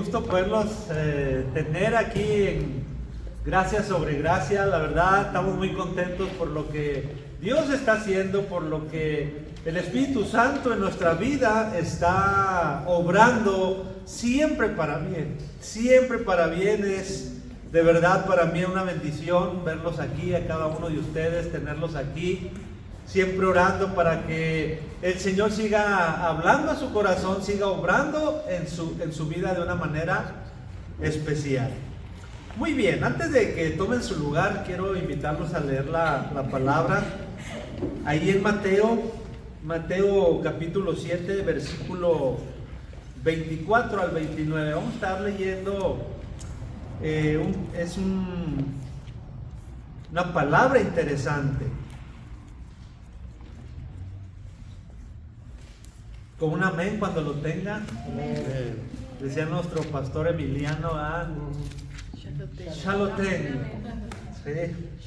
gusto poderlos tener aquí en Gracia sobre Gracia. La verdad, estamos muy contentos por lo que Dios está haciendo, por lo que el Espíritu Santo en nuestra vida está obrando siempre para bien. Siempre para bien. Es de verdad para mí una bendición verlos aquí, a cada uno de ustedes, tenerlos aquí. Siempre orando para que el Señor siga hablando a su corazón, siga obrando en su vida de una manera especial. Muy bien, antes de que tomen su lugar, quiero invitarlos a leer la palabra. Ahí en Mateo capítulo 7, versículo 24 al 29. Vamos a estar leyendo, una palabra interesante. Con un amén cuando lo tengan. Decía nuestro pastor Emiliano, ya lo tengo. Sí,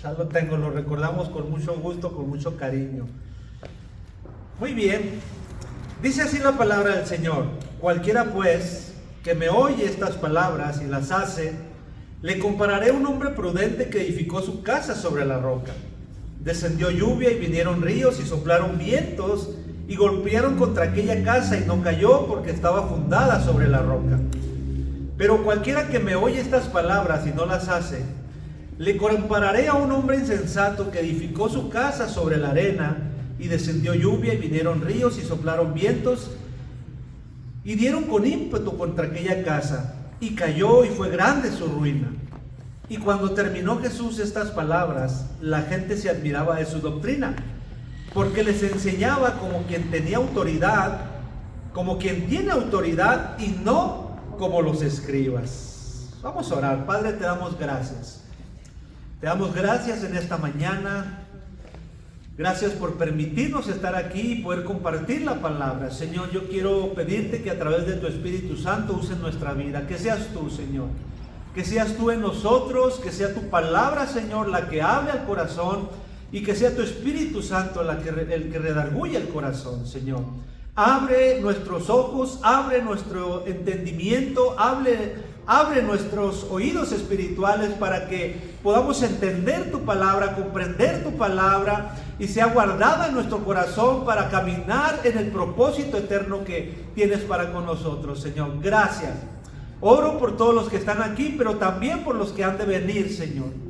ya lo tengo, lo recordamos con mucho gusto, con mucho cariño. Muy bien, dice así la palabra del Señor: cualquiera pues que me oye estas palabras y las hace, le compararé a un hombre prudente que edificó su casa sobre la roca. Descendió lluvia y vinieron ríos y soplaron vientos y golpearon contra aquella casa y no cayó porque estaba fundada sobre la roca. Pero cualquiera que me oye estas palabras y no las hace, le compararé a un hombre insensato que edificó su casa sobre la arena, y descendió lluvia y vinieron ríos y soplaron vientos y dieron con ímpetu contra aquella casa, y cayó y fue grande su ruina. Y cuando terminó Jesús estas palabras, la gente se admiraba de su doctrina, porque les enseñaba como quien tenía autoridad, como quien tiene autoridad y no como los escribas. Vamos a orar. Padre, te damos gracias. Te damos gracias en esta mañana. Gracias por permitirnos estar aquí y poder compartir la palabra. Señor, yo quiero pedirte que a través de tu Espíritu Santo uses nuestra vida. Que seas tú, Señor. Que seas tú en nosotros, que sea tu palabra, Señor, la que hable al corazón, y que sea tu Espíritu Santo el que redarguya el corazón, Señor. Abre nuestros ojos, abre nuestro entendimiento, abre nuestros oídos espirituales para que podamos entender tu palabra, comprender tu palabra, y sea guardada en nuestro corazón para caminar en el propósito eterno que tienes para con nosotros, Señor. Gracias. Oro por todos los que están aquí, pero también por los que han de venir, Señor.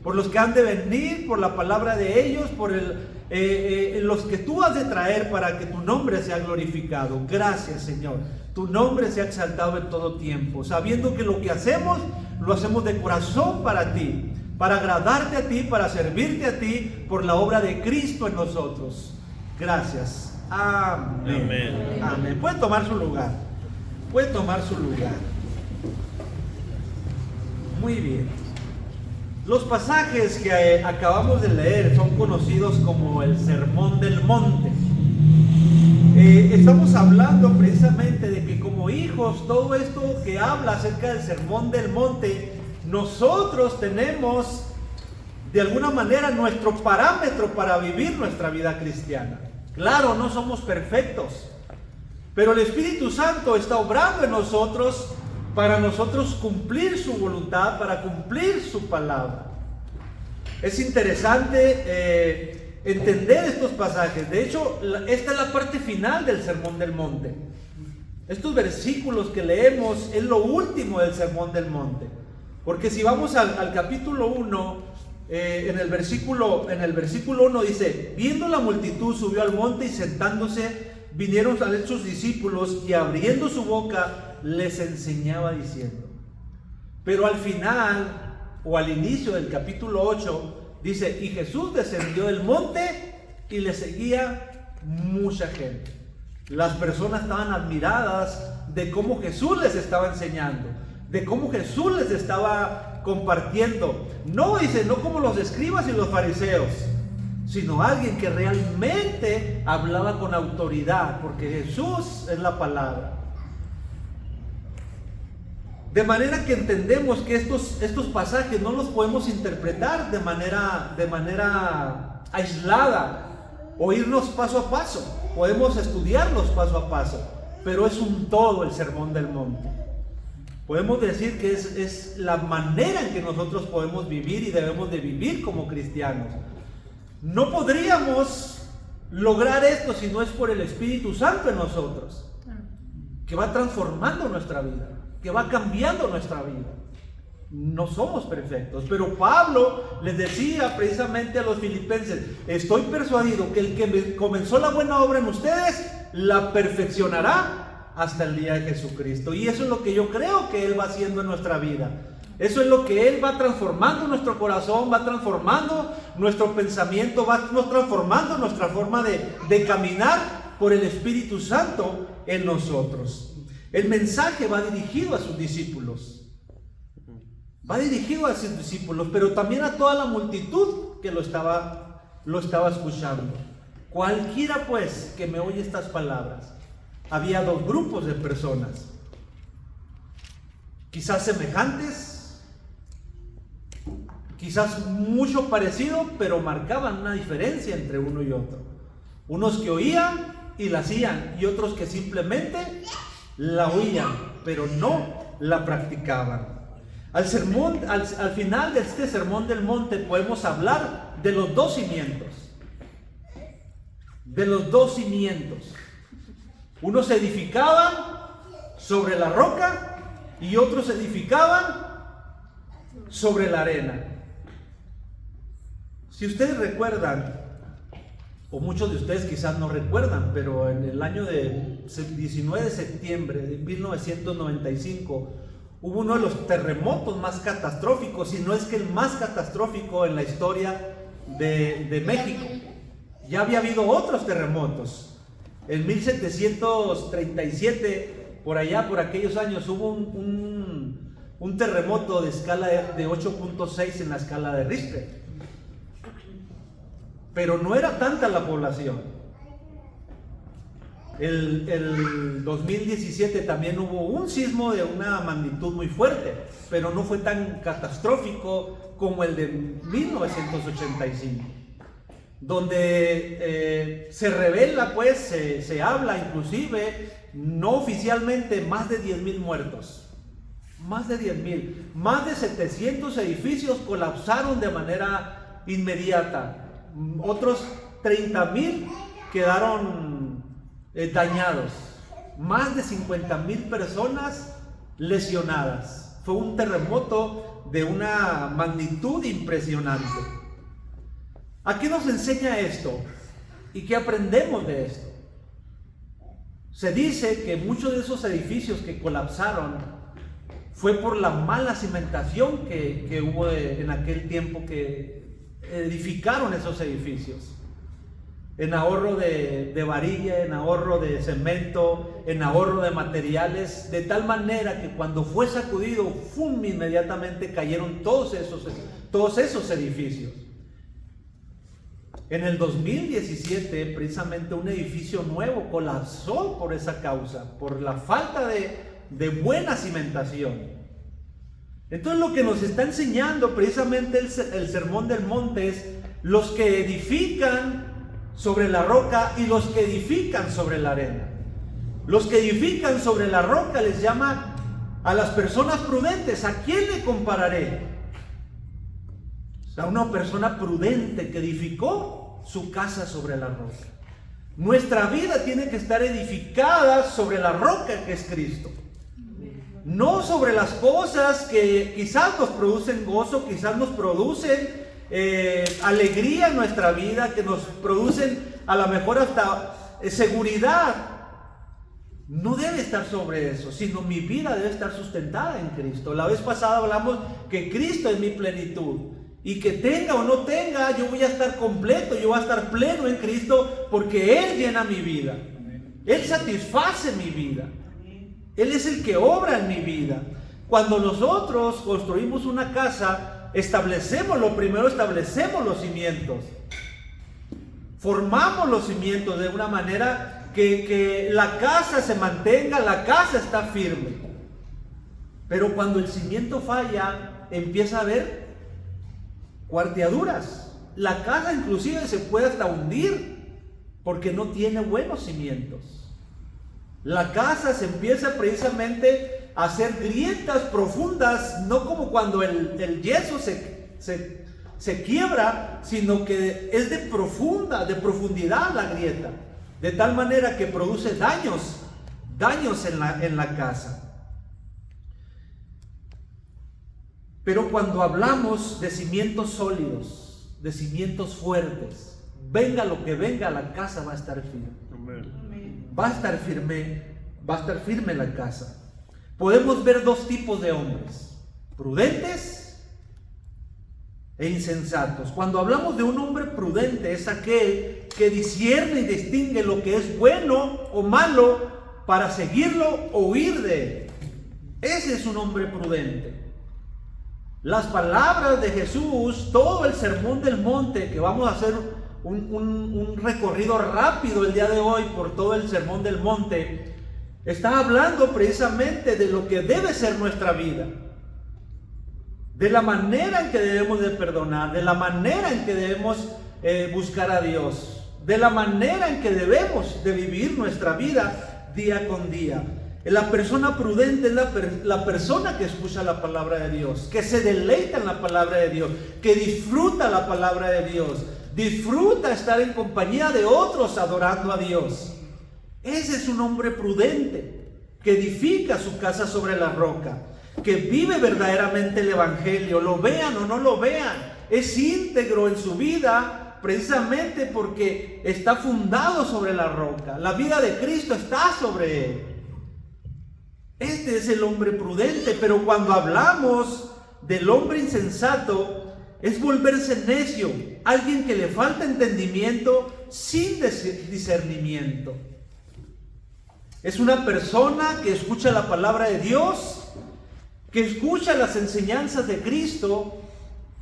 Por los que han de venir, por la palabra de ellos, por los que tú has de traer para que tu nombre sea glorificado. Gracias, Señor. Tu nombre sea exaltado en todo tiempo, sabiendo que lo que hacemos, lo hacemos de corazón para ti, para agradarte a ti, para servirte a ti, por la obra de Cristo en nosotros. Gracias. Amén. Amén. Amén. Puede tomar su lugar. Puede tomar su lugar. Muy bien. Los pasajes que acabamos de leer son conocidos como el Sermón del Monte. Estamos hablando precisamente de que como hijos, todo esto que habla acerca del Sermón del Monte, nosotros tenemos de alguna manera nuestro parámetro para vivir nuestra vida cristiana. Claro, no somos perfectos, pero el Espíritu Santo está obrando en nosotros para nosotros cumplir su voluntad, para cumplir su palabra. Es interesante entender estos pasajes. De hecho, esta es la parte final del Sermón del Monte. Estos versículos que leemos es lo último del Sermón del Monte. Porque si vamos al capítulo 1, en el versículo 1 dice: viendo la multitud subió al monte, y sentándose vinieron a él sus discípulos, y abriendo su boca les enseñaba diciendo. Pero al final, o al inicio del capítulo 8, dice: y Jesús descendió del monte y le seguía mucha gente. Las personas estaban admiradas de cómo Jesús les estaba enseñando, de cómo Jesús les estaba compartiendo. No, dice, no como los escribas y los fariseos, sino alguien que realmente hablaba con autoridad, porque Jesús es la palabra. De manera que entendemos que estos pasajes no los podemos interpretar de manera aislada o irnos paso a paso. Podemos estudiarlos paso a paso, pero es un todo el Sermón del Monte. Podemos decir que es la manera en que nosotros podemos vivir y debemos de vivir como cristianos. No podríamos lograr esto si no es por el Espíritu Santo en nosotros, que va transformando nuestra vida, que va cambiando nuestra vida. No somos perfectos, pero Pablo les decía precisamente a los filipenses: estoy persuadido que el que comenzó la buena obra en ustedes la perfeccionará hasta el día de Jesucristo. Y eso es lo que yo creo que Él va haciendo en nuestra vida. Eso es lo que Él va transformando nuestro corazón, va transformando nuestro pensamiento, va transformando nuestra forma de caminar por el Espíritu Santo en nosotros. El mensaje va dirigido a sus discípulos. Va dirigido a sus discípulos, pero también a toda la multitud que lo estaba escuchando. Cualquiera pues que me oye estas palabras. Había dos grupos de personas, quizás semejantes, quizás mucho parecido, pero marcaban una diferencia entre uno y otro. Unos que oían y la hacían, y otros que simplemente la oían, pero no la practicaban. Al final de este sermón del monte podemos hablar de los dos cimientos. De los dos cimientos. Unos edificaban sobre la roca y otros edificaban sobre la arena. Si ustedes recuerdan, o muchos de ustedes quizás no recuerdan, pero en el año de 19 de septiembre de 1995 hubo uno de los terremotos más catastróficos, si no es que el más catastrófico en la historia de México. Ya había habido otros terremotos. En 1737, por allá, por aquellos años, hubo un terremoto de escala de 8.6 en la escala de Richter. Pero no era tanta la población. El 2017 también hubo un sismo de una magnitud muy fuerte, pero no fue tan catastrófico como el de 1985. Donde se revela, pues, se habla inclusive, no oficialmente, más de 10,000 muertos. Más de 10,000. Más de 700 edificios colapsaron de manera inmediata. Otros 30,000 quedaron dañados. Más de 50,000 personas lesionadas. Fue un terremoto de una magnitud impresionante. ¿A qué nos enseña esto? ¿Y qué aprendemos de esto? Se dice que muchos de esos edificios que colapsaron fue por la mala cimentación que hubo en aquel tiempo que edificaron esos edificios. En ahorro de varilla, en ahorro de cemento, en ahorro de materiales, de tal manera que cuando fue sacudido, ¡fum!, inmediatamente cayeron todos esos edificios. En el 2017, precisamente un edificio nuevo colapsó por esa causa, por la falta de buena cimentación. Entonces lo que nos está enseñando precisamente el sermón del monte es los que edifican sobre la roca y los que edifican sobre la arena. Los que edifican sobre la roca les llama a las personas prudentes. ¿A quién le compararé? A una persona prudente que edificó su casa sobre la roca. Nuestra vida tiene que estar edificada sobre la roca que es Cristo. No sobre las cosas que quizás nos producen gozo, quizás nos producen alegría en nuestra vida, que nos producen a lo mejor hasta seguridad. No debe estar sobre eso, sino mi vida debe estar sustentada en Cristo. La vez pasada hablamos que Cristo es mi plenitud. Y que tenga o no tenga, yo voy a estar completo, yo voy a estar pleno en Cristo, porque Él llena mi vida. Él satisface mi vida. Él es el que obra en mi vida. Cuando nosotros construimos una casa, establecemos los cimientos. Formamos los cimientos de una manera que la casa se mantenga, la casa está firme. Pero cuando el cimiento falla, empieza a haber cuarteaduras. La casa inclusive se puede hasta hundir porque no tiene buenos cimientos. La casa se empieza precisamente hacer grietas profundas, no como cuando el yeso se quiebra, sino que es de profundidad la grieta, de tal manera que produce daños en la casa. Pero cuando hablamos de cimientos sólidos, de cimientos fuertes, venga lo que venga, la casa va a estar firme. Amén. Va a estar firme la casa. Podemos ver dos tipos de hombres: prudentes e insensatos. Cuando hablamos de un hombre prudente, es aquel que discierne y distingue lo que es bueno o malo para seguirlo o huir de él. Ese es un hombre prudente. Las palabras de Jesús, todo el sermón del monte, que vamos a hacer un recorrido rápido el día de hoy por todo el sermón del monte, está hablando precisamente de lo que debe ser nuestra vida, de la manera en que debemos de perdonar, de la manera en que debemos buscar a Dios, de la manera en que debemos de vivir nuestra vida día con día. La persona prudente es la persona que escucha la palabra de Dios, que se deleita en la palabra de Dios, que disfruta la palabra de Dios, disfruta estar en compañía de otros adorando a Dios. Ese es un hombre prudente, que edifica su casa sobre la roca, que vive verdaderamente el evangelio, lo vean o no lo vean, es íntegro en su vida, precisamente porque está fundado sobre la roca. La vida de Cristo está sobre él. Este es el hombre prudente. Pero cuando hablamos del hombre insensato, es volverse necio, alguien que le falta entendimiento sin discernimiento. Es una persona que escucha la palabra de Dios, que escucha las enseñanzas de Cristo,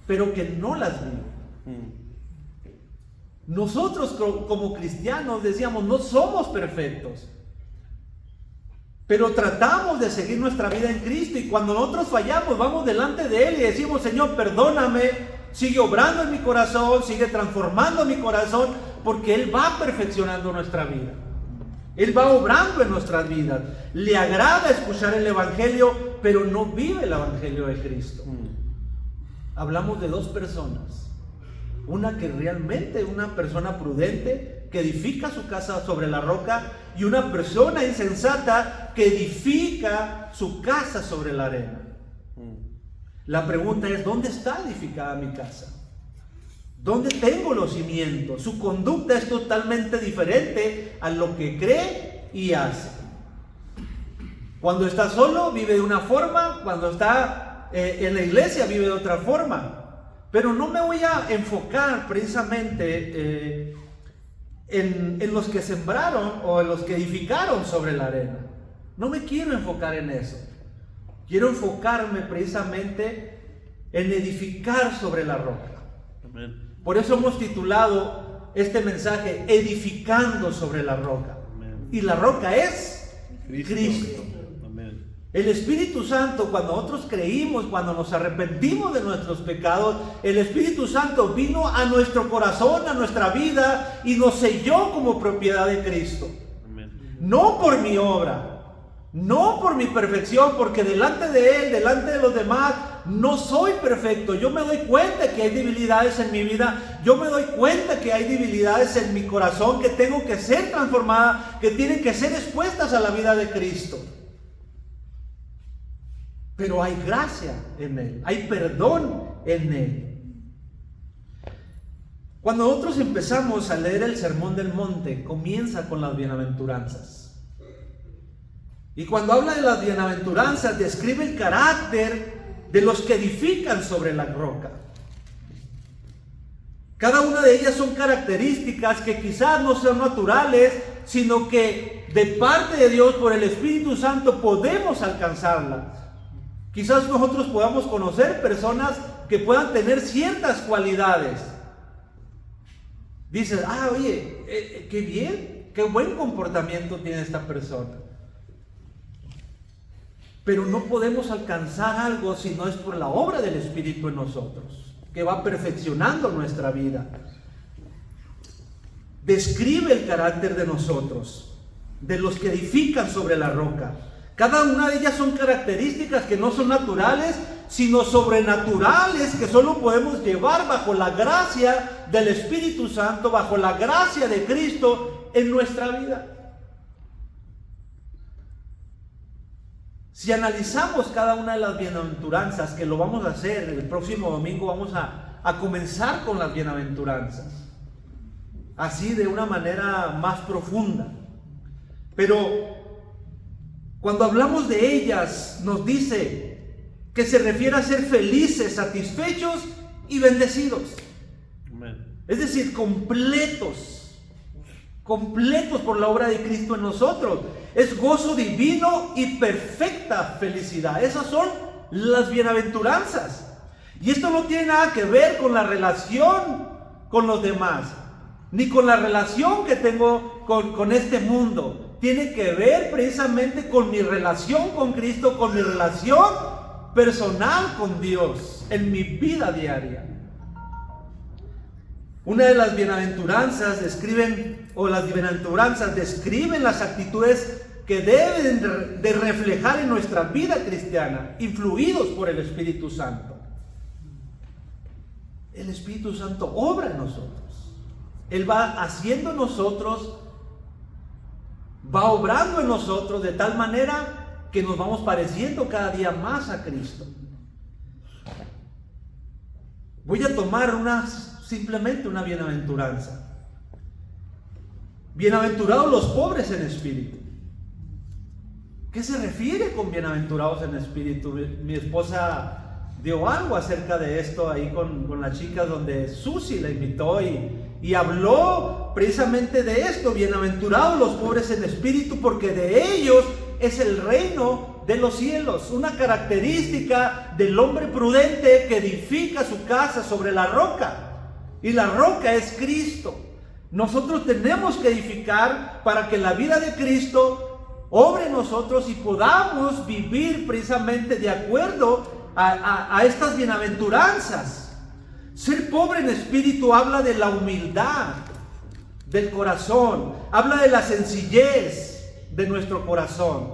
pero que no las vive. Nosotros como cristianos decíamos, no somos perfectos, pero tratamos de seguir nuestra vida en Cristo, y cuando nosotros fallamos, vamos delante de Él y decimos: Señor, perdóname, sigue obrando en mi corazón, sigue transformando mi corazón, porque Él va perfeccionando nuestra vida. Él va obrando en nuestras vidas. Le agrada escuchar el evangelio, pero no vive el evangelio de Cristo. Hablamos de dos personas. Una que realmente es una persona prudente, que edifica su casa sobre la roca, y una persona insensata que edifica su casa sobre la arena. La pregunta es: ¿dónde está edificada mi casa? ¿Dónde tengo los cimientos? Su conducta es totalmente diferente a lo que cree y hace. Cuando está solo vive de una forma, cuando está en la iglesia vive de otra forma. Pero no me voy a enfocar precisamente en los que sembraron o en los que edificaron sobre la arena. No me quiero enfocar en eso. Quiero enfocarme precisamente en edificar sobre la roca. Amén. Por eso hemos titulado este mensaje Edificando sobre la roca. Amén. Y la roca es Cristo. Amén. El Espíritu Santo, cuando nosotros creímos, cuando nos arrepentimos de nuestros pecados, el Espíritu Santo vino a nuestro corazón, a nuestra vida, y nos selló como propiedad de Cristo. Amén. No por mi obra, no por mi perfección, porque delante de Él, delante de los demás, no soy perfecto. Yo me doy cuenta que hay debilidades en mi vida. Yo me doy cuenta que hay debilidades en mi corazón que tengo que ser transformadas, que tienen que ser expuestas a la vida de Cristo. Pero hay gracia en Él, hay perdón en Él. Cuando nosotros empezamos a leer el Sermón del Monte, comienza con las bienaventuranzas. Y cuando habla de las bienaventuranzas, describe el carácter de los que edifican sobre la roca. Cada una de ellas son características que quizás no sean naturales, sino que de parte de Dios, por el Espíritu Santo, podemos alcanzarlas. Quizás nosotros podamos conocer personas que puedan tener ciertas cualidades. Dices: oye, qué bien, qué buen comportamiento tiene esta persona. Pero no podemos alcanzar algo si no es por la obra del Espíritu en nosotros, que va perfeccionando nuestra vida. Describe el carácter de nosotros, de los que edifican sobre la roca. Cada una de ellas son características que no son naturales, sino sobrenaturales, que solo podemos llevar bajo la gracia del Espíritu Santo, bajo la gracia de Cristo en nuestra vida. Si analizamos cada una de las bienaventuranzas, que lo vamos a hacer el próximo domingo, vamos a comenzar con las bienaventuranzas, así de una manera más profunda. Pero cuando hablamos de ellas, nos dice que se refiere a ser felices, satisfechos y bendecidos. Amén. Es decir, completos por la obra de Cristo en nosotros. Es gozo divino y perfecta felicidad. Esas son las bienaventuranzas. Y esto no tiene nada que ver con la relación con los demás, ni con la relación que tengo con este mundo. Tiene que ver precisamente con mi relación con Cristo, con mi relación personal con Dios en mi vida diaria. Una de las bienaventuranzas describen las actitudes que deben de reflejar en nuestra vida cristiana, influidos por el Espíritu Santo. El Espíritu Santo obra en nosotros. Él va haciendo en nosotros, va obrando en nosotros de tal manera que nos vamos pareciendo cada día más a Cristo. Voy a tomar simplemente una bienaventuranza. Bienaventurados los pobres en espíritu. ¿Qué se refiere con bienaventurados en espíritu? Mi esposa dio algo acerca de esto ahí con las chicas, donde Susi la invitó y habló precisamente de esto. Bienaventurados los pobres en espíritu, porque de ellos es el reino de los cielos. Una característica del hombre prudente que edifica su casa sobre la roca. Y la roca es Cristo. Nosotros tenemos que edificar para que la vida de Cristo obre en nosotros y podamos vivir precisamente de acuerdo a estas bienaventuranzas. Ser pobre en espíritu habla de la humildad del corazón, habla de la sencillez de nuestro corazón,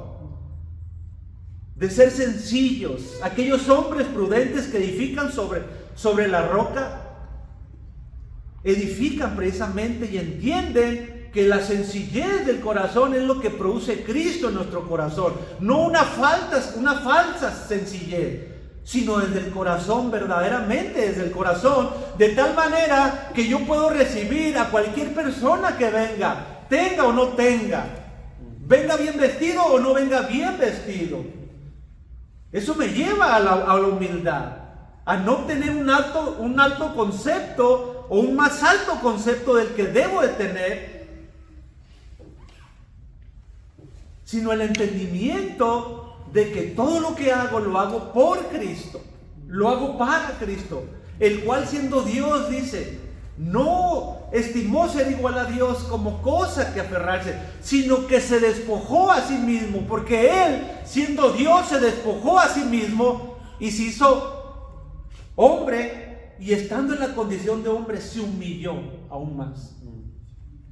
de ser sencillos. Aquellos hombres prudentes que edifican sobre la roca, edifican precisamente y entienden que la sencillez del corazón es lo que produce Cristo en nuestro corazón. No una falsa sencillez, sino desde el corazón, verdaderamente desde el corazón, de tal manera que yo puedo recibir a cualquier persona que venga, tenga o no tenga, venga bien vestido o no venga bien vestido. Eso me lleva a la humildad, a no tener un alto concepto o un más alto concepto del que debo de tener, sino el entendimiento de que todo lo que hago lo hago por Cristo, lo hago para Cristo, el cual siendo Dios, dice, no estimó ser igual a Dios como cosa que aferrarse, sino que se despojó a sí mismo, porque Él siendo Dios se despojó a sí mismo y se hizo hombre. Y estando en la condición de hombre se humilló aún más.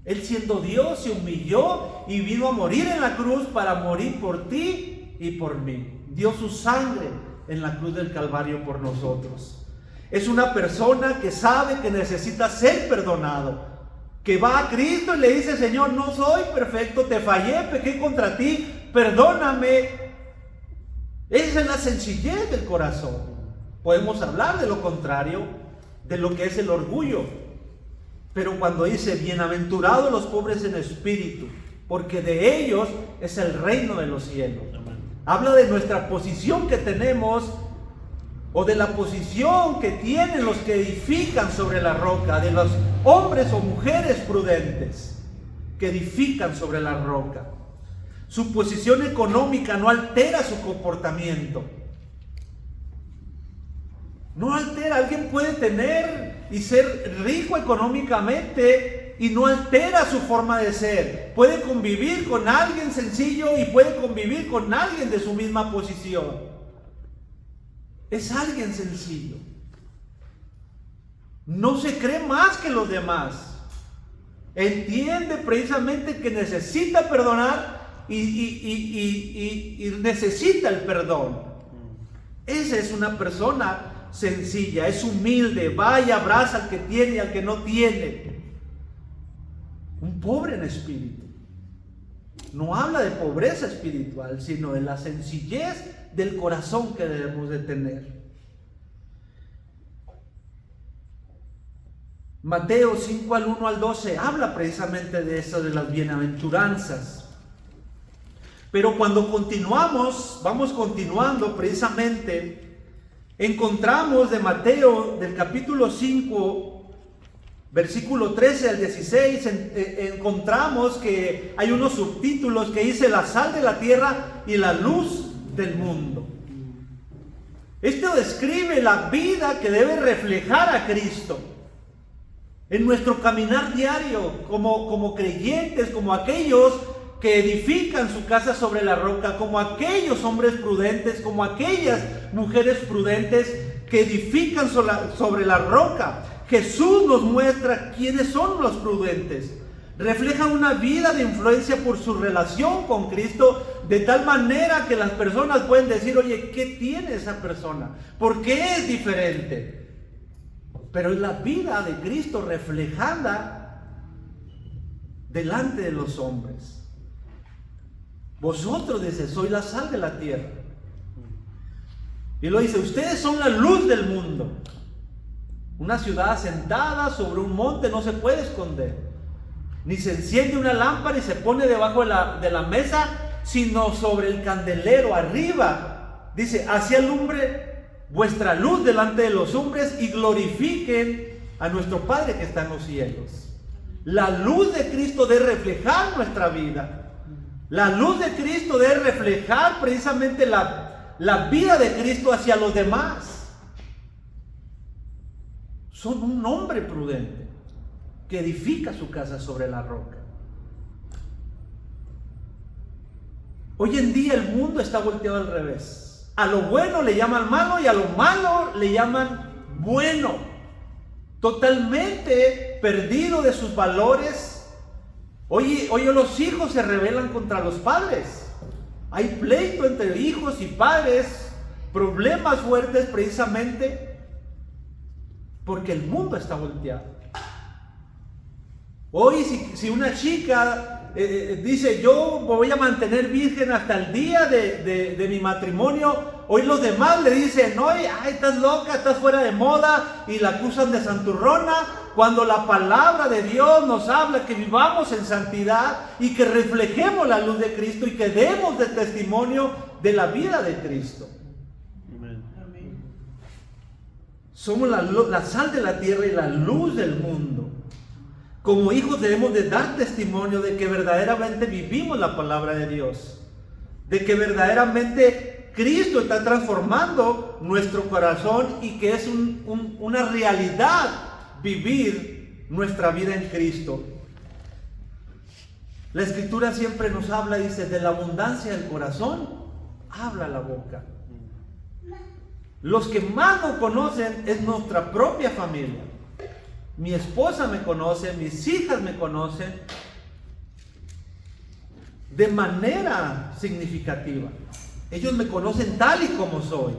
Él siendo Dios se humilló y vino a morir en la cruz para morir por ti y por mí. Dio su sangre en la cruz del Calvario por nosotros. Es una persona que sabe que necesita ser perdonado, que va a Cristo y le dice: Señor, no soy perfecto, te fallé, pequé contra ti, perdóname. Esa es la sencillez del corazón. Podemos hablar de lo contrario, de lo que es el orgullo. Pero cuando dice: bienaventurados los pobres en espíritu, porque de ellos es el reino de los cielos. Amén. Habla de nuestra posición que tenemos, o de la posición que tienen los que edifican sobre la roca, de los hombres o mujeres prudentes que edifican sobre la roca. Su posición económica no altera su comportamiento. No altera. Alguien puede tener y ser rico económicamente y no altera su forma de ser. Puede convivir con alguien sencillo y puede convivir con alguien de su misma posición. Es alguien sencillo. No se cree más que los demás. Entiende precisamente que necesita perdonar y necesita el perdón. Esa es una persona sencilla, es humilde, va y abraza al que tiene y al que no tiene. Un pobre en espíritu. No habla de pobreza espiritual, sino de la sencillez del corazón que debemos de tener. Mateo 5 al 1 al 12 habla precisamente de eso, de las bienaventuranzas. Pero cuando vamos continuando precisamente, encontramos de Mateo del capítulo 5, versículo 13 al 16, encontramos que hay unos subtítulos que dice la sal de la tierra y la luz del mundo. Esto describe la vida que debe reflejar a Cristo en nuestro caminar diario, como creyentes, como aquellos que edifican su casa sobre la roca, como aquellos hombres prudentes, como aquellas mujeres prudentes que edifican sobre la roca. Jesús nos muestra quiénes son los prudentes. Reflejan una vida de influencia por su relación con Cristo, de tal manera que las personas pueden decir, oye, ¿qué tiene esa persona? ¿Por qué es diferente? Pero es la vida de Cristo reflejada delante de los hombres. Vosotros, dice, sois la sal de la tierra. Y lo dice, ustedes son la luz del mundo. Una ciudad asentada sobre un monte no se puede esconder. Ni se enciende una lámpara y se pone debajo de la mesa, sino sobre el candelero arriba. Dice, así alumbre vuestra luz delante de los hombres y glorifiquen a nuestro Padre que está en los cielos. La luz de Cristo debe reflejar nuestra vida. La luz de Cristo debe reflejar precisamente la vida de Cristo hacia los demás. Son un hombre prudente que edifica su casa sobre la roca. Hoy en día el mundo está volteado al revés. A lo bueno le llaman malo y a lo malo le llaman bueno. Totalmente perdido de sus valores. Hoy los hijos se rebelan contra los padres. Hay pleito entre hijos y padres, problemas fuertes precisamente porque el mundo está volteado. Hoy si una chica dice, yo voy a mantener virgen hasta el día de mi matrimonio, hoy los demás le dicen, no, ay, estás loca, estás fuera de moda, y la acusan de santurrona, cuando la palabra de Dios nos habla que vivamos en santidad y que reflejemos la luz de Cristo y que demos de testimonio de la vida de Cristo. Amén. Somos la sal de la tierra y la luz del mundo. Como hijos debemos de dar testimonio de que verdaderamente vivimos la palabra de Dios, de que verdaderamente Cristo está transformando nuestro corazón y que es una realidad vivir nuestra vida en Cristo. La Escritura siempre nos habla, dice, de la abundancia del corazón habla la boca. Los que más nos conocen es nuestra propia familia. Mi esposa me conoce, mis hijas me conocen de manera significativa. Ellos me conocen tal y como soy.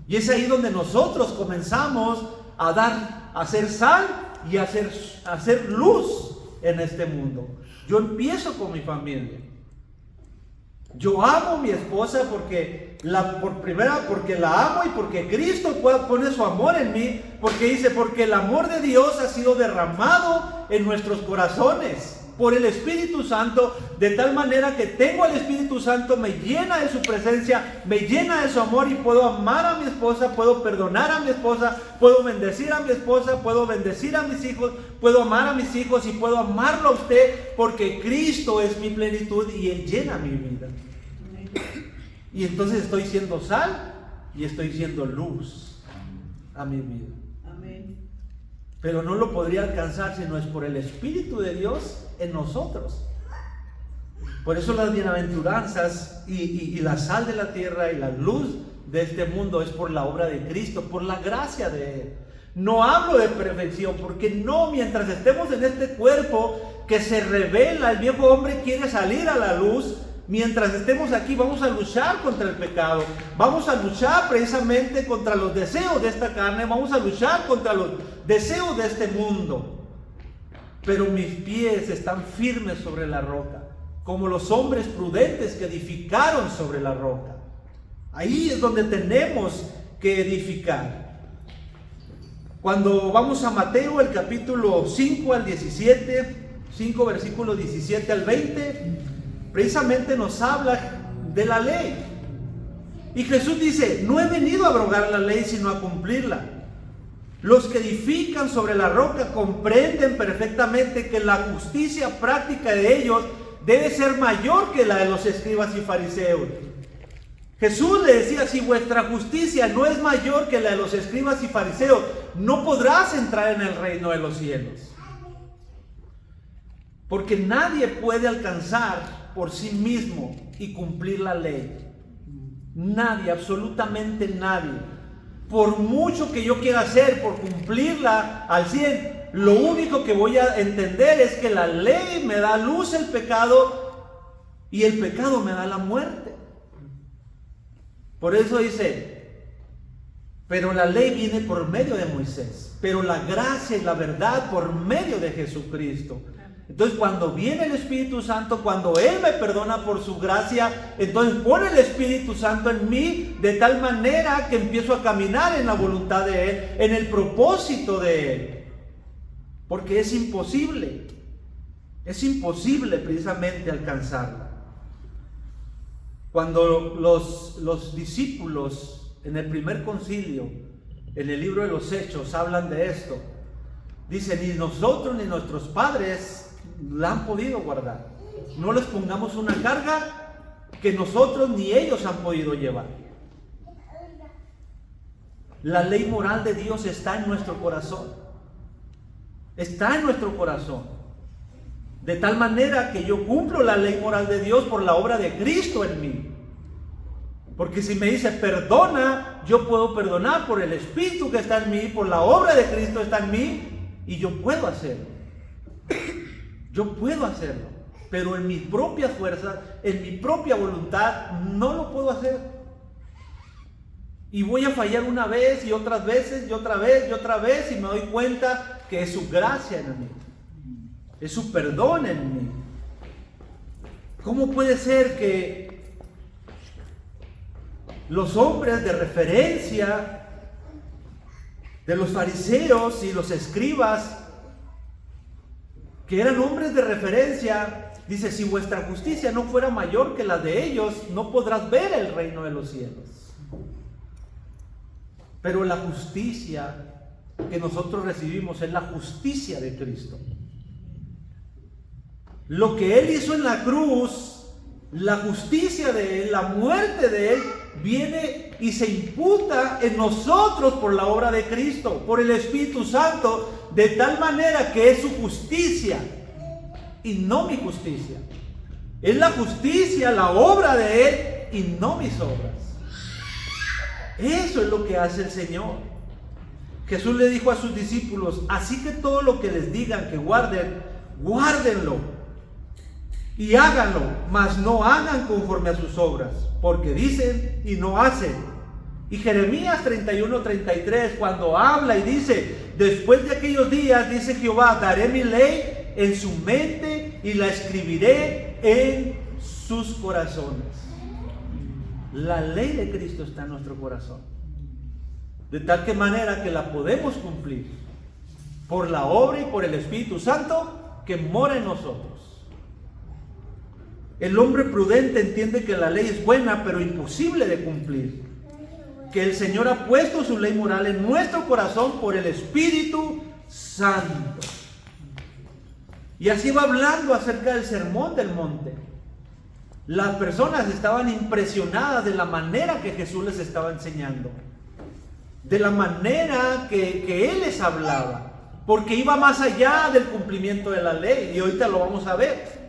Y es ahí donde nosotros comenzamos a hacer sal y a hacer luz en este mundo. Yo empiezo con mi familia. Yo amo a mi esposa porque la amo y porque Cristo pone su amor en mí, porque dice, porque el amor de Dios ha sido derramado en nuestros corazones por el Espíritu Santo, de tal manera que tengo al Espíritu Santo, me llena de su presencia, me llena de su amor y puedo amar a mi esposa, puedo perdonar a mi esposa, puedo bendecir a mi esposa, puedo bendecir a mis hijos, puedo amar a mis hijos y puedo amarlo a usted, porque Cristo es mi plenitud y Él llena mi vida. Y entonces estoy siendo sal y estoy siendo luz a mi vida. Amén. Pero no lo podría alcanzar si no es por el Espíritu de Dios en nosotros. Por eso las bienaventuranzas y la sal de la tierra y la luz de este mundo es por la obra de Cristo, por la gracia de Él. No hablo de perfección, porque no, mientras estemos en este cuerpo que se revela, el viejo hombre quiere salir a la luz. mientras estemos aquí, vamos a luchar contra el pecado, vamos a luchar precisamente contra los deseos de esta carne, vamos a luchar contra los deseos de este mundo. Pero mis pies están firmes sobre la roca, como los hombres prudentes que edificaron sobre la roca. Ahí es donde tenemos que edificar. Cuando vamos a Mateo, el capítulo 5 al 17, 5 versículos 17 al 20, precisamente nos habla de la ley. Y Jesús dice, no he venido a abrogar la ley, sino a cumplirla. Los que edifican sobre la roca comprenden perfectamente que la justicia práctica de ellos debe ser mayor que la de los escribas y fariseos. Jesús le decía, si vuestra justicia no es mayor que la de los escribas y fariseos, no podrás entrar en el reino de los cielos. Porque nadie puede alcanzar por sí mismo y cumplir la ley. Nadie, absolutamente nadie. Por mucho que yo quiera hacer por cumplirla al 100, lo único que voy a entender es que la ley me da luz el pecado y el pecado me da la muerte. Por eso dice, pero la ley viene por medio de Moisés, pero la gracia y la verdad por medio de Jesucristo. Entonces cuando viene el Espíritu Santo, cuando Él me perdona por su gracia, entonces pone el Espíritu Santo en mí de tal manera que empiezo a caminar en la voluntad de Él, en el propósito de Él. Porque es imposible precisamente alcanzarla. Cuando los discípulos en el primer concilio, en el libro de los Hechos, hablan de esto, dicen, ni nosotros ni nuestros padres la han podido guardar. No les pongamos una carga que nosotros ni ellos han podido llevar. La ley moral de Dios está en nuestro corazón. Está en nuestro corazón. De tal manera que yo cumplo la ley moral de Dios por la obra de Cristo en mí. Porque si me dice perdona, yo puedo perdonar por el Espíritu que está en mí, por la obra de Cristo está en mí, y yo puedo hacerlo. Yo puedo hacerlo, pero en mis propias fuerzas, en mi propia voluntad, no lo puedo hacer. Y voy a fallar una vez y otras veces y otra vez y otra vez, y me doy cuenta que es su gracia en mí, es su perdón en mí. ¿Cómo puede ser que los hombres de referencia de los fariseos y los escribas, que eran hombres de referencia, dice, si vuestra justicia no fuera mayor que la de ellos, no podrás ver el reino de los cielos? Pero la justicia que nosotros recibimos es la justicia de Cristo. Lo que Él hizo en la cruz, la justicia de Él, la muerte de Él, viene y se imputa en nosotros por la obra de Cristo, por el Espíritu Santo, de tal manera que es su justicia y no mi justicia. Es la justicia, la obra de Él y no mis obras. Eso es lo que hace el Señor. Jesús le dijo a sus discípulos, así que todo lo que les digan que guarden, guárdenlo y háganlo, mas no hagan conforme a sus obras, porque dicen y no hacen. Y Jeremías 31:33, cuando habla y dice, después de aquellos días, dice Jehová, daré mi ley en su mente y la escribiré en sus corazones. La ley de Cristo está en nuestro corazón, de tal que manera que la podemos cumplir por la obra y por el Espíritu Santo que mora en nosotros. El hombre prudente entiende que la ley es buena, pero imposible de cumplir. Que el Señor ha puesto su ley moral en nuestro corazón por el Espíritu Santo. Y así va hablando acerca del sermón del monte. Las personas estaban impresionadas de la manera que Jesús les estaba enseñando, de la manera que Él les hablaba, porque iba más allá del cumplimiento de la ley, y ahorita lo vamos a ver.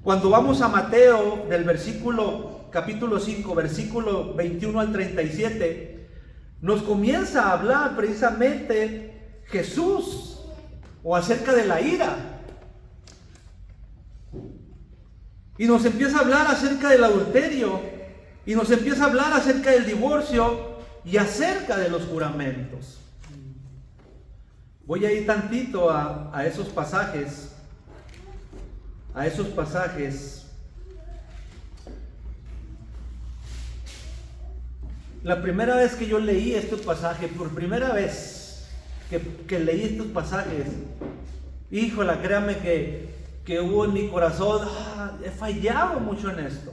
Cuando vamos a Mateo, del capítulo 5, versículo 21 al 37, nos comienza a hablar precisamente Jesús, o acerca de la ira. Y nos empieza a hablar acerca del adulterio. Y nos empieza a hablar acerca del divorcio y acerca de los juramentos. Voy a ir tantito a esos pasajes. A esos pasajes. La primera vez que yo leí estos pasajes, por primera vez que leí estos pasajes, híjole, créame que hubo en mi corazón, he fallado mucho en esto.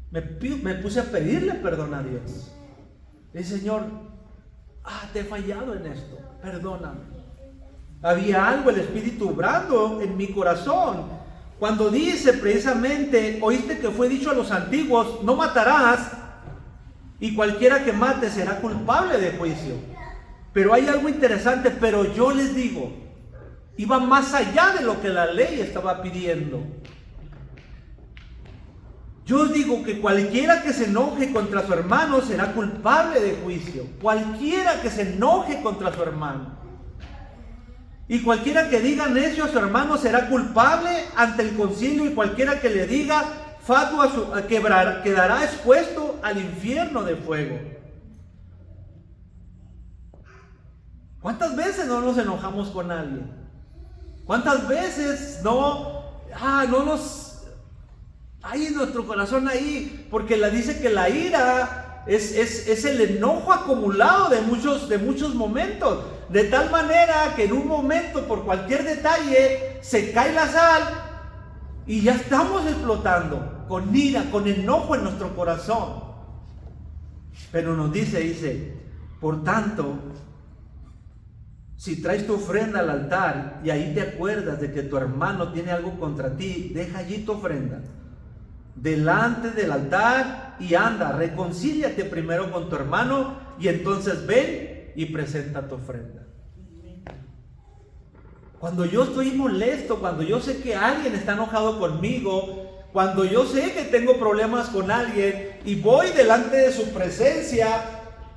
Me puse a pedirle perdón a Dios. Le dije, Señor, te he fallado en esto, perdóname. Había algo, el Espíritu obrando en mi corazón. Cuando dice precisamente, oíste que fue dicho a los antiguos, no matarás, y cualquiera que mate será culpable de juicio. Pero hay algo interesante, pero yo les digo, iba más allá de lo que la ley estaba pidiendo. Yo os digo que cualquiera que se enoje contra su hermano será culpable de juicio. Cualquiera que se enoje contra su hermano. Y cualquiera que diga necio a su hermano será culpable ante el concilio, y cualquiera que le diga fatuo quedará expuesto al infierno de fuego. ¿Cuántas veces no nos enojamos con alguien? ¿Cuántas veces no nos hay en nuestro corazón ahí? Porque la dice que la ira es el enojo acumulado de muchos momentos. De tal manera que en un momento, por cualquier detalle, se cae la sal y ya estamos explotando con ira, con enojo en nuestro corazón. Pero nos dice, por tanto, si traes tu ofrenda al altar y ahí te acuerdas de que tu hermano tiene algo contra ti, deja allí tu ofrenda delante del altar y anda, reconcíliate primero con tu hermano y entonces ven y presenta tu ofrenda. Cuando yo estoy molesto, cuando yo sé que alguien está enojado conmigo, cuando yo sé que tengo problemas con alguien y voy delante de su presencia,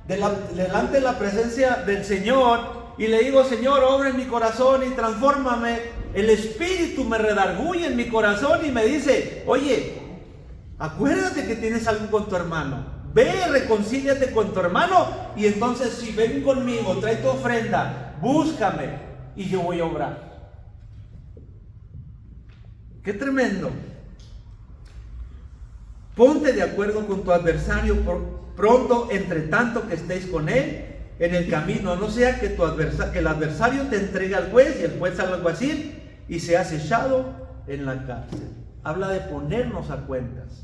delante de la presencia del Señor, y le digo, Señor, obra en mi corazón y transfórmame, el Espíritu me redarguye en mi corazón y me dice, oye, acuérdate que tienes algo con tu hermano, ve, reconcíliate con tu hermano, y entonces si ven conmigo, trae tu ofrenda, búscame y yo voy a obrar. ¡Qué tremendo! Ponte de acuerdo con tu adversario pronto, entre tanto que estéis con él en el camino, no sea que el adversario te entregue al juez y el juez al alguacil y seas echado en la cárcel. Habla de ponernos a cuentas.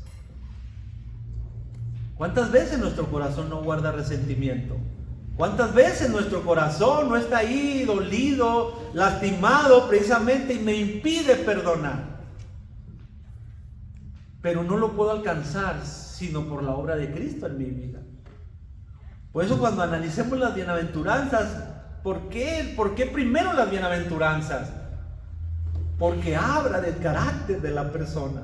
¿Cuántas veces nuestro corazón no guarda resentimiento? ¿Cuántas veces nuestro corazón no está ahí dolido, lastimado precisamente y me impide perdonar? Pero no lo puedo alcanzar sino por la obra de Cristo en mi vida. Por eso cuando analicemos las bienaventuranzas, ¿por qué primero las bienaventuranzas? Porque habla del carácter de la persona.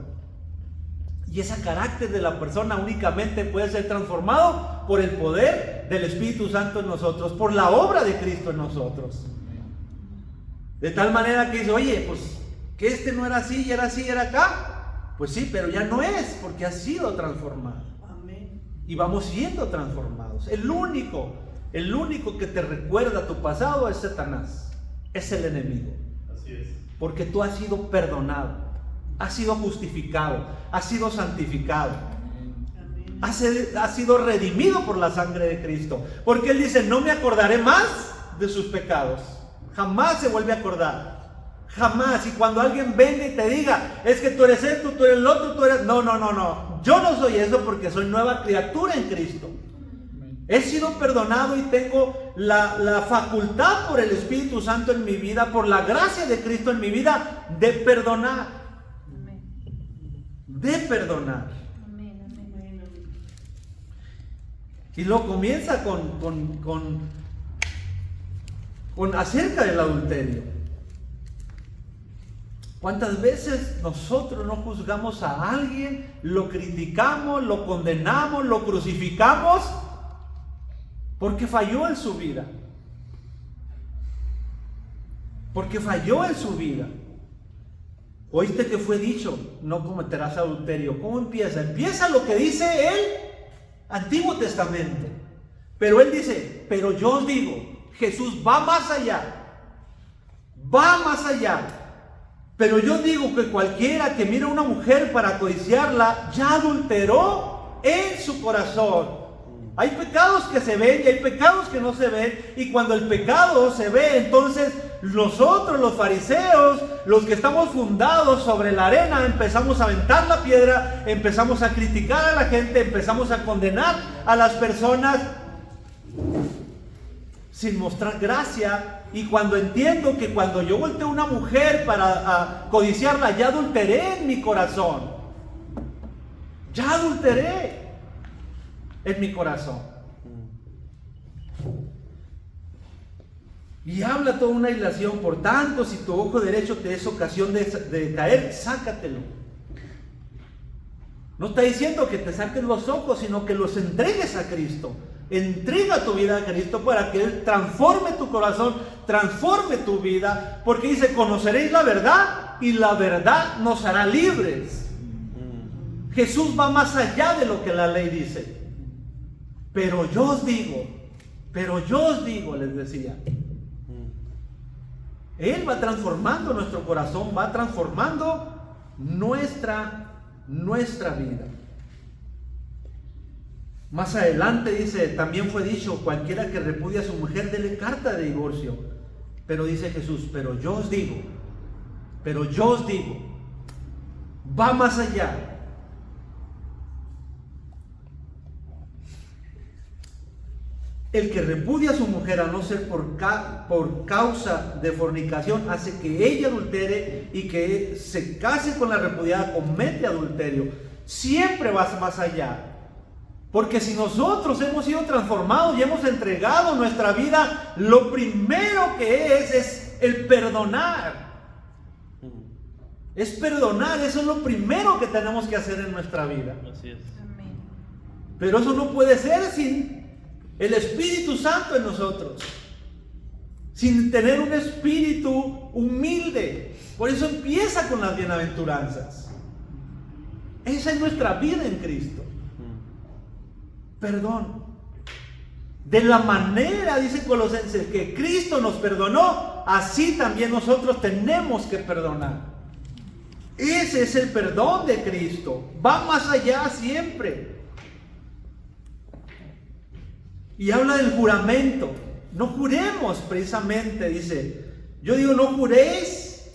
Y ese carácter de la persona únicamente puede ser transformado por el poder del Espíritu Santo en nosotros, por la obra de Cristo en nosotros. De tal manera que dice, oye, pues que este no era así, y era así, era acá. Pues sí, pero ya no es, porque ha sido transformado. Amén. Y vamos siendo transformados. El único que te recuerda tu pasado es Satanás, es el enemigo. Así es. Porque tú has sido perdonado, has sido justificado, has sido santificado, has sido redimido por la sangre de Cristo. Porque Él dice, no me acordaré más de sus pecados. Jamás se vuelve a acordar. Jamás. Y cuando alguien venga y te diga, es que tú eres esto, tú eres el otro, tú eres... No. Yo no soy eso porque soy nueva criatura en Cristo. He sido perdonado y tengo la facultad por el Espíritu Santo en mi vida, por la gracia de Cristo en mi vida, de perdonar. De perdonar. Y lo comienza con acerca del adulterio. ¿Cuántas veces nosotros no juzgamos a alguien, lo criticamos, lo condenamos, lo crucificamos porque falló en su vida? Porque falló en su vida. Oíste que fue dicho, no cometerás adulterio. ¿Cómo empieza? Empieza lo que dice el Antiguo Testamento. Pero él dice, pero yo os digo, Jesús va más allá. Va más allá. Pero yo digo que cualquiera que mire a una mujer para codiciarla, ya adulteró en su corazón. Hay pecados que se ven y hay pecados que no se ven. Y cuando el pecado se ve, entonces nosotros los fariseos, los que estamos fundados sobre la arena, empezamos a aventar la piedra, empezamos a criticar a la gente, empezamos a condenar a las personas sin mostrar gracia. Y cuando entiendo que cuando yo volteo a una mujer para codiciarla, ya adulteré en mi corazón. Ya adulteré en mi corazón. Y habla toda una ilación. Por tanto, si tu ojo derecho te es ocasión de caer, sácatelo. No está diciendo que te saques los ojos, sino que los entregues a Cristo. Entrega tu vida a Cristo para que Él transforme tu corazón, transforme tu vida, porque dice, conoceréis la verdad y la verdad nos hará libres. Jesús va más allá de lo que la ley dice. Pero yo os digo, les decía, Él va transformando nuestro corazón, va transformando nuestra vida. Más adelante dice, también fue dicho, cualquiera que repudie a su mujer, dele carta de divorcio. Pero dice Jesús, pero yo os digo, va más allá. El que repudia a su mujer, a no ser por causa de fornicación, hace que ella adultere, y que se case con la repudiada comete adulterio. Siempre vas más allá. Porque si nosotros hemos sido transformados y hemos entregado nuestra vida, lo primero que es el perdonar. Es perdonar, eso es lo primero que tenemos que hacer en nuestra vida. Así es. Amén. Pero eso no puede ser sin el Espíritu Santo en nosotros, sin tener un espíritu humilde. Por eso empieza con las bienaventuranzas. Esa es nuestra vida en Cristo. Perdón. De la manera, dice Colosenses, que Cristo nos perdonó, así también nosotros tenemos que perdonar. Ese es el perdón de Cristo. Va más allá siempre. Y habla del juramento. No juremos precisamente, dice. Yo digo, no juréis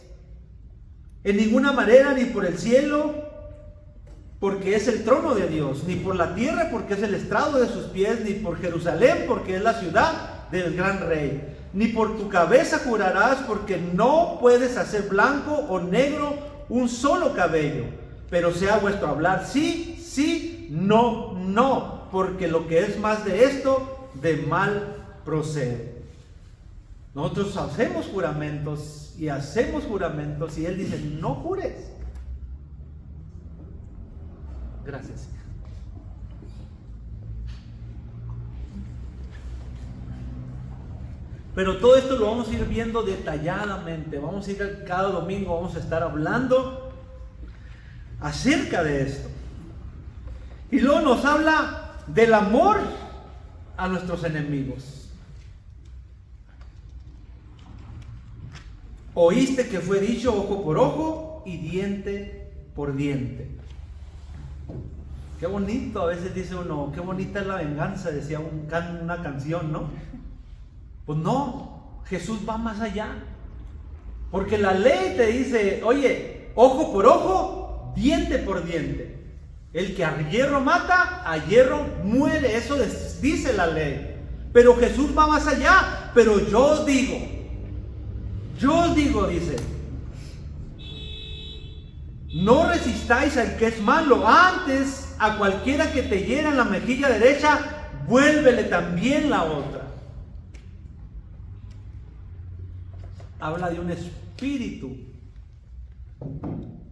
en ninguna manera, ni por el cielo, porque es el trono de Dios, ni por la tierra, porque es el estrado de sus pies, ni por Jerusalén, porque es la ciudad del gran rey. Ni por tu cabeza jurarás, porque no puedes hacer blanco o negro un solo cabello. Pero sea vuestro hablar sí, sí, no, no, porque lo que es más de esto, de mal procede. Nosotros hacemos juramentos y y Él dice, no jures. Gracias. Pero todo esto lo vamos a ir viendo detalladamente. Vamos a ir cada domingo, vamos a estar hablando acerca de esto. Y luego nos habla del amor a nuestros enemigos. Oíste que fue dicho ojo por ojo y diente por diente. Qué bonito, a veces dice uno, qué bonita es la venganza, decía una canción, ¿no? Pues no, Jesús va más allá. Porque la ley te dice, oye, ojo por ojo, diente por diente. El que a hierro mata, a hierro muere. Eso dice la ley. Pero Jesús va más allá. Pero yo os digo, dice, no resistáis al que es malo. Antes, a cualquiera que te hiera en la mejilla derecha, vuélvele también la otra. Habla de un espíritu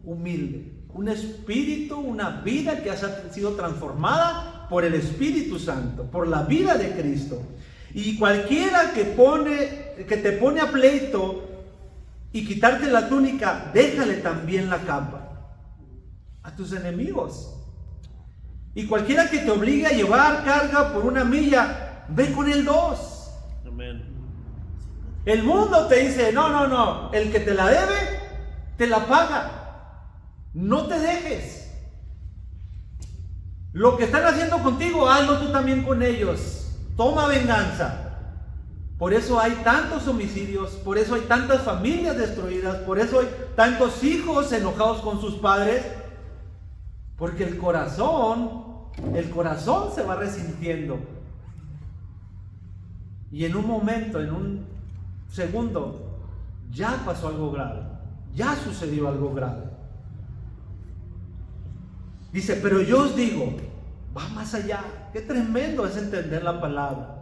humilde, un espíritu, una vida que ha sido transformada por el Espíritu Santo, por la vida de Cristo. Y cualquiera que te pone a pleito y quitarte la túnica, déjale también la capa a tus enemigos. Y cualquiera que te obligue a llevar carga por 1 milla, ve con él 2. Amén. El mundo te dice, no, el que te la debe, te la paga. No te dejes. Lo que están haciendo contigo, hazlo tú también con ellos. Toma venganza. Por eso hay tantos homicidios, por eso hay tantas familias destruidas, por eso hay tantos hijos enojados con sus padres, porque el corazón se va resintiendo. Y en un momento, en un segundo, ya pasó algo grave, ya sucedió algo grave. Dice, pero yo os digo, va más allá. Qué tremendo es entender la palabra.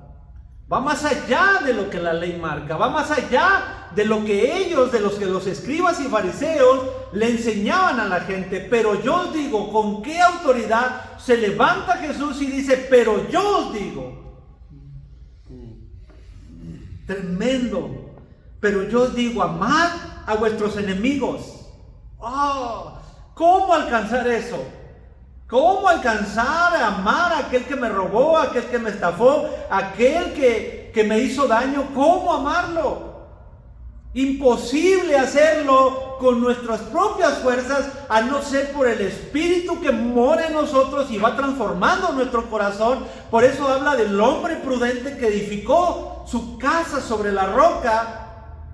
Va más allá de lo que la ley marca, va más allá de lo que ellos, de los que los escribas y fariseos le enseñaban a la gente. Pero yo os digo, ¿con qué autoridad se levanta Jesús y dice, pero yo os digo? Tremendo. Pero yo os digo, amad a vuestros enemigos. ¿Cómo alcanzar eso? ¿Cómo alcanzar a amar a aquel que me robó, a aquel que me estafó, a aquel que me hizo daño? ¿Cómo amarlo? Imposible hacerlo con nuestras propias fuerzas, a no ser por el Espíritu que mora en nosotros y va transformando nuestro corazón. Por eso habla del hombre prudente que edificó su casa sobre la roca.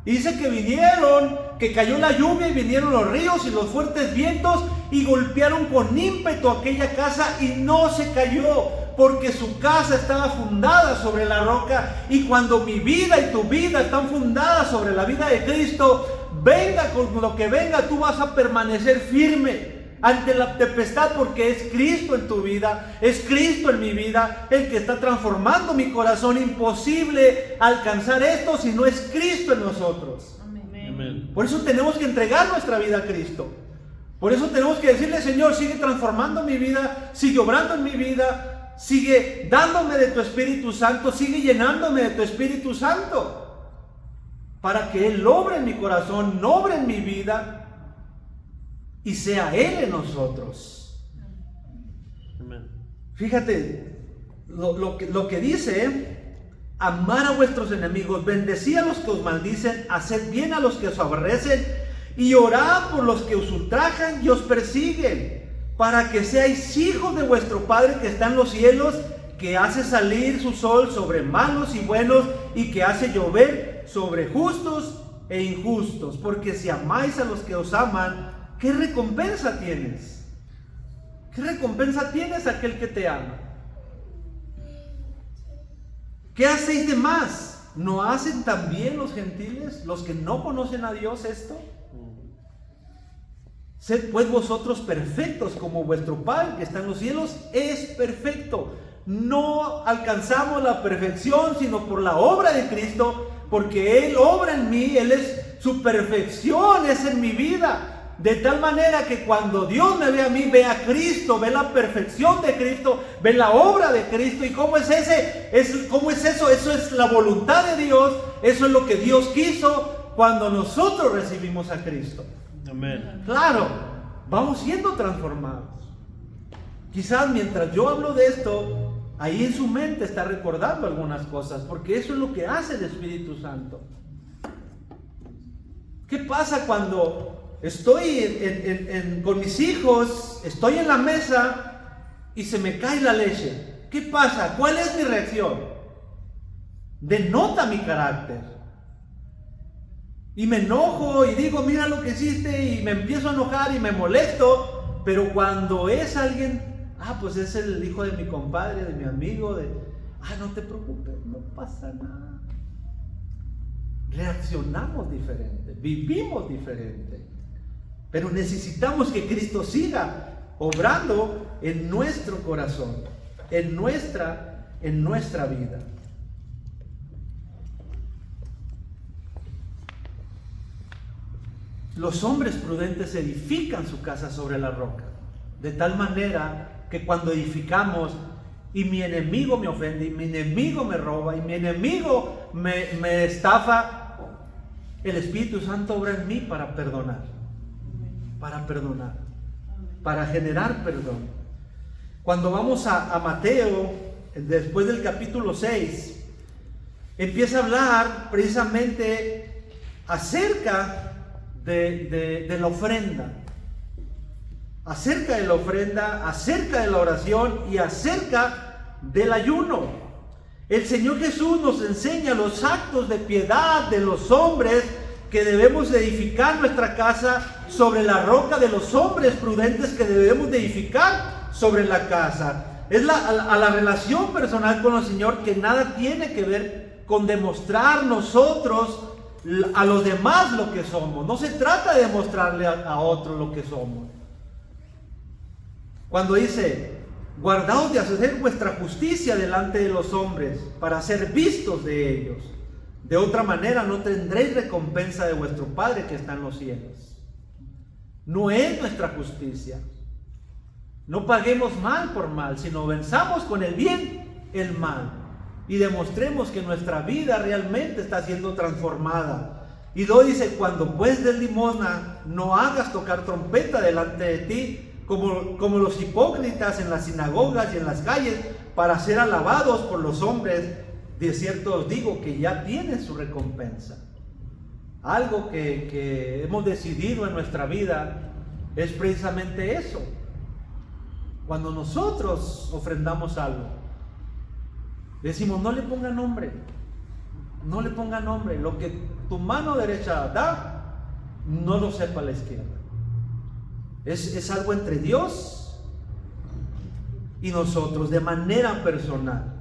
Y dice que cayó la lluvia y vinieron los ríos y los fuertes vientos y golpearon con ímpetu aquella casa y no se cayó, porque su casa estaba fundada sobre la roca. Y cuando mi vida y tu vida están fundadas sobre la vida de Cristo, venga con lo que venga, tú vas a permanecer firme ante la tempestad, porque es Cristo en tu vida, es Cristo en mi vida, el que está transformando mi corazón. Imposible alcanzar esto si no es Cristo en nosotros. Amén. Por eso tenemos que entregar nuestra vida a Cristo. Por eso tenemos que decirle, Señor, sigue transformando mi vida, sigue obrando en mi vida, sigue dándome de tu Espíritu Santo, sigue llenándome de tu Espíritu Santo, para que Él obre en mi corazón, obre en mi vida, y sea Él en nosotros. Amén. Fíjate lo que dice: amar a vuestros enemigos, bendecid a los que os maldicen, haced bien a los que os aborrecen, y orad por los que os ultrajan y os persiguen, para que seáis hijos de vuestro Padre que está en los cielos, que hace salir su sol sobre malos y buenos, y que hace llover sobre justos e injustos. Porque si amáis a los que os aman, ¿qué recompensa tienes? ¿Qué recompensa tienes aquel que te ama? ¿Qué hacéis de más? ¿No hacen también los gentiles, los que no conocen a Dios, esto? Sed pues vosotros perfectos, como vuestro Padre que está en los cielos es perfecto. No alcanzamos la perfección sino por la obra de Cristo, porque Él obra en mí, su perfección es en mi vida. De tal manera que cuando Dios me ve a mí, ve a Cristo, ve la perfección de Cristo, ve la obra de Cristo. ¿Y cómo es cómo es eso? Eso es la voluntad de Dios, eso es lo que Dios quiso cuando nosotros recibimos a Cristo. Amén. Claro, vamos siendo transformados. Quizás mientras yo hablo de esto, ahí en su mente está recordando algunas cosas, porque eso es lo que hace el Espíritu Santo. ¿Qué pasa cuando estoy con mis hijos, estoy en la mesa y se me cae la leche? ¿Qué pasa? ¿Cuál es mi reacción? Denota mi carácter. Y me enojo y digo, mira lo que hiciste, y me empiezo a enojar y me molesto. Pero cuando es alguien, pues es el hijo de mi compadre, de mi amigo, no te preocupes, no pasa nada. Reaccionamos diferente, vivimos diferente. Pero necesitamos que Cristo siga obrando en nuestro corazón, en nuestra vida. Los hombres prudentes edifican su casa sobre la roca, de tal manera que cuando edificamos y mi enemigo me ofende, y mi enemigo me roba, y mi enemigo me estafa, el Espíritu Santo obra en mí para perdonar, para generar perdón. Cuando vamos a Mateo, después del capítulo 6, empieza a hablar precisamente acerca de la ofrenda, acerca de la oración y acerca del ayuno. El Señor Jesús nos enseña los actos de piedad de los hombres, que debemos edificar nuestra casa sobre la roca de los hombres prudentes que debemos edificar sobre la casa. Es a la relación personal con el Señor, que nada tiene que ver con demostrar nosotros a los demás lo que somos. No se trata de demostrarle a otros lo que somos. Cuando dice: guardaos de hacer vuestra justicia delante de los hombres, para ser vistos de ellos. De otra manera no tendréis recompensa de vuestro Padre que está en los cielos. No es nuestra justicia. No paguemos mal por mal, sino venzamos con el bien el mal. Y demostremos que nuestra vida realmente está siendo transformada. Y luego dice: cuando pues des limosna, no hagas tocar trompeta delante de ti, como los hipócritas en las sinagogas y en las calles, para ser alabados por los hombres. De cierto os digo que ya tienen su recompensa. Algo que hemos decidido en nuestra vida es precisamente eso. Cuando nosotros ofrendamos algo, decimos: no le ponga nombre, no le ponga nombre. Lo que tu mano derecha da, no lo sepa la izquierda. Es algo entre Dios y nosotros, de manera personal.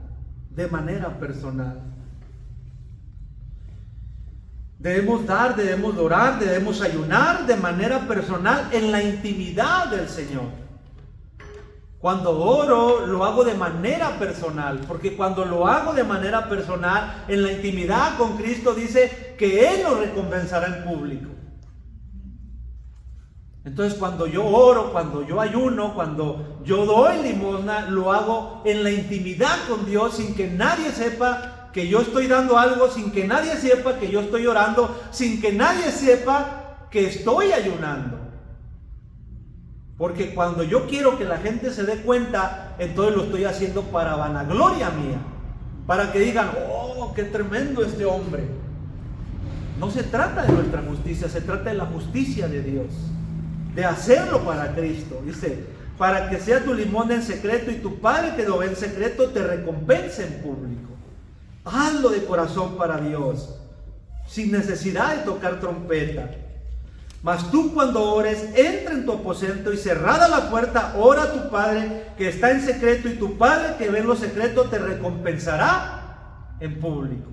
Debemos dar, debemos orar, debemos ayunar de manera personal, en la intimidad del Señor. Cuando oro, lo hago de manera personal, porque cuando lo hago de manera personal, en la intimidad con Cristo, dice que Él lo recompensará en público. Entonces, cuando yo oro, cuando yo ayuno, cuando yo doy limosna, lo hago en la intimidad con Dios, sin que nadie sepa que yo estoy dando algo, sin que nadie sepa que yo estoy orando, sin que nadie sepa que estoy ayunando. Porque cuando yo quiero que la gente se dé cuenta, entonces lo estoy haciendo para vanagloria mía, para que digan: oh, qué tremendo este hombre. No se trata de nuestra justicia, se trata de la justicia de Dios, de hacerlo para Cristo. Dice: para que sea tu limosna en secreto, y tu Padre que lo ve en secreto te recompense en público. Hazlo de corazón para Dios, sin necesidad de tocar trompeta. Mas tú, cuando ores, entra en tu aposento y, cerrada la puerta, ora a tu Padre que está en secreto, y tu Padre que ve en lo secreto te recompensará en público.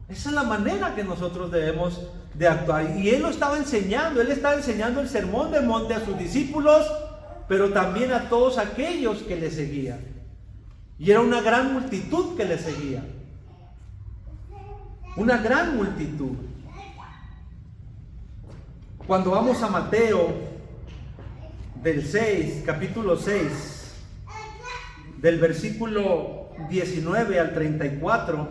Esa es la manera que nosotros debemos de actuar. Y Él lo estaba enseñando. Él estaba enseñando el sermón del monte a sus discípulos, pero también a todos aquellos que le seguían. Y era una gran multitud que le seguía. Una gran multitud. Cuando vamos a Mateo, capítulo 6, del versículo 19 al 34,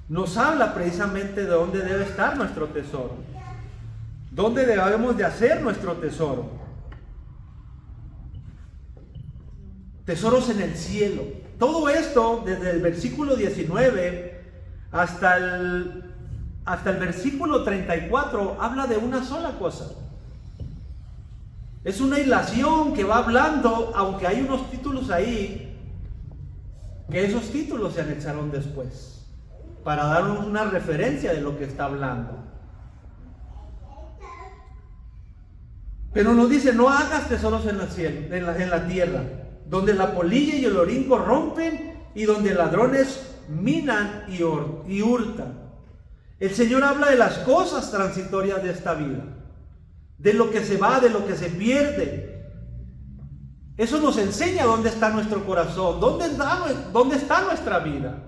nos habla precisamente de dónde debe estar nuestro tesoro, dónde debemos de hacer nuestro tesoro. Tesoros en el cielo. Todo esto, desde el versículo 19 hasta el versículo 34, habla de una sola cosa. Es una hilación que va hablando, aunque hay unos títulos ahí, que esos títulos se anexaron después, para darnos una referencia de lo que está hablando. Pero nos dice: no hagas tesoros en la tierra, donde la polilla y el orín corrompen, y donde ladrones minan y hurtan. El Señor habla de las cosas transitorias de esta vida, de lo que se va, de lo que se pierde. Eso nos enseña dónde está nuestro corazón, dónde está nuestra vida.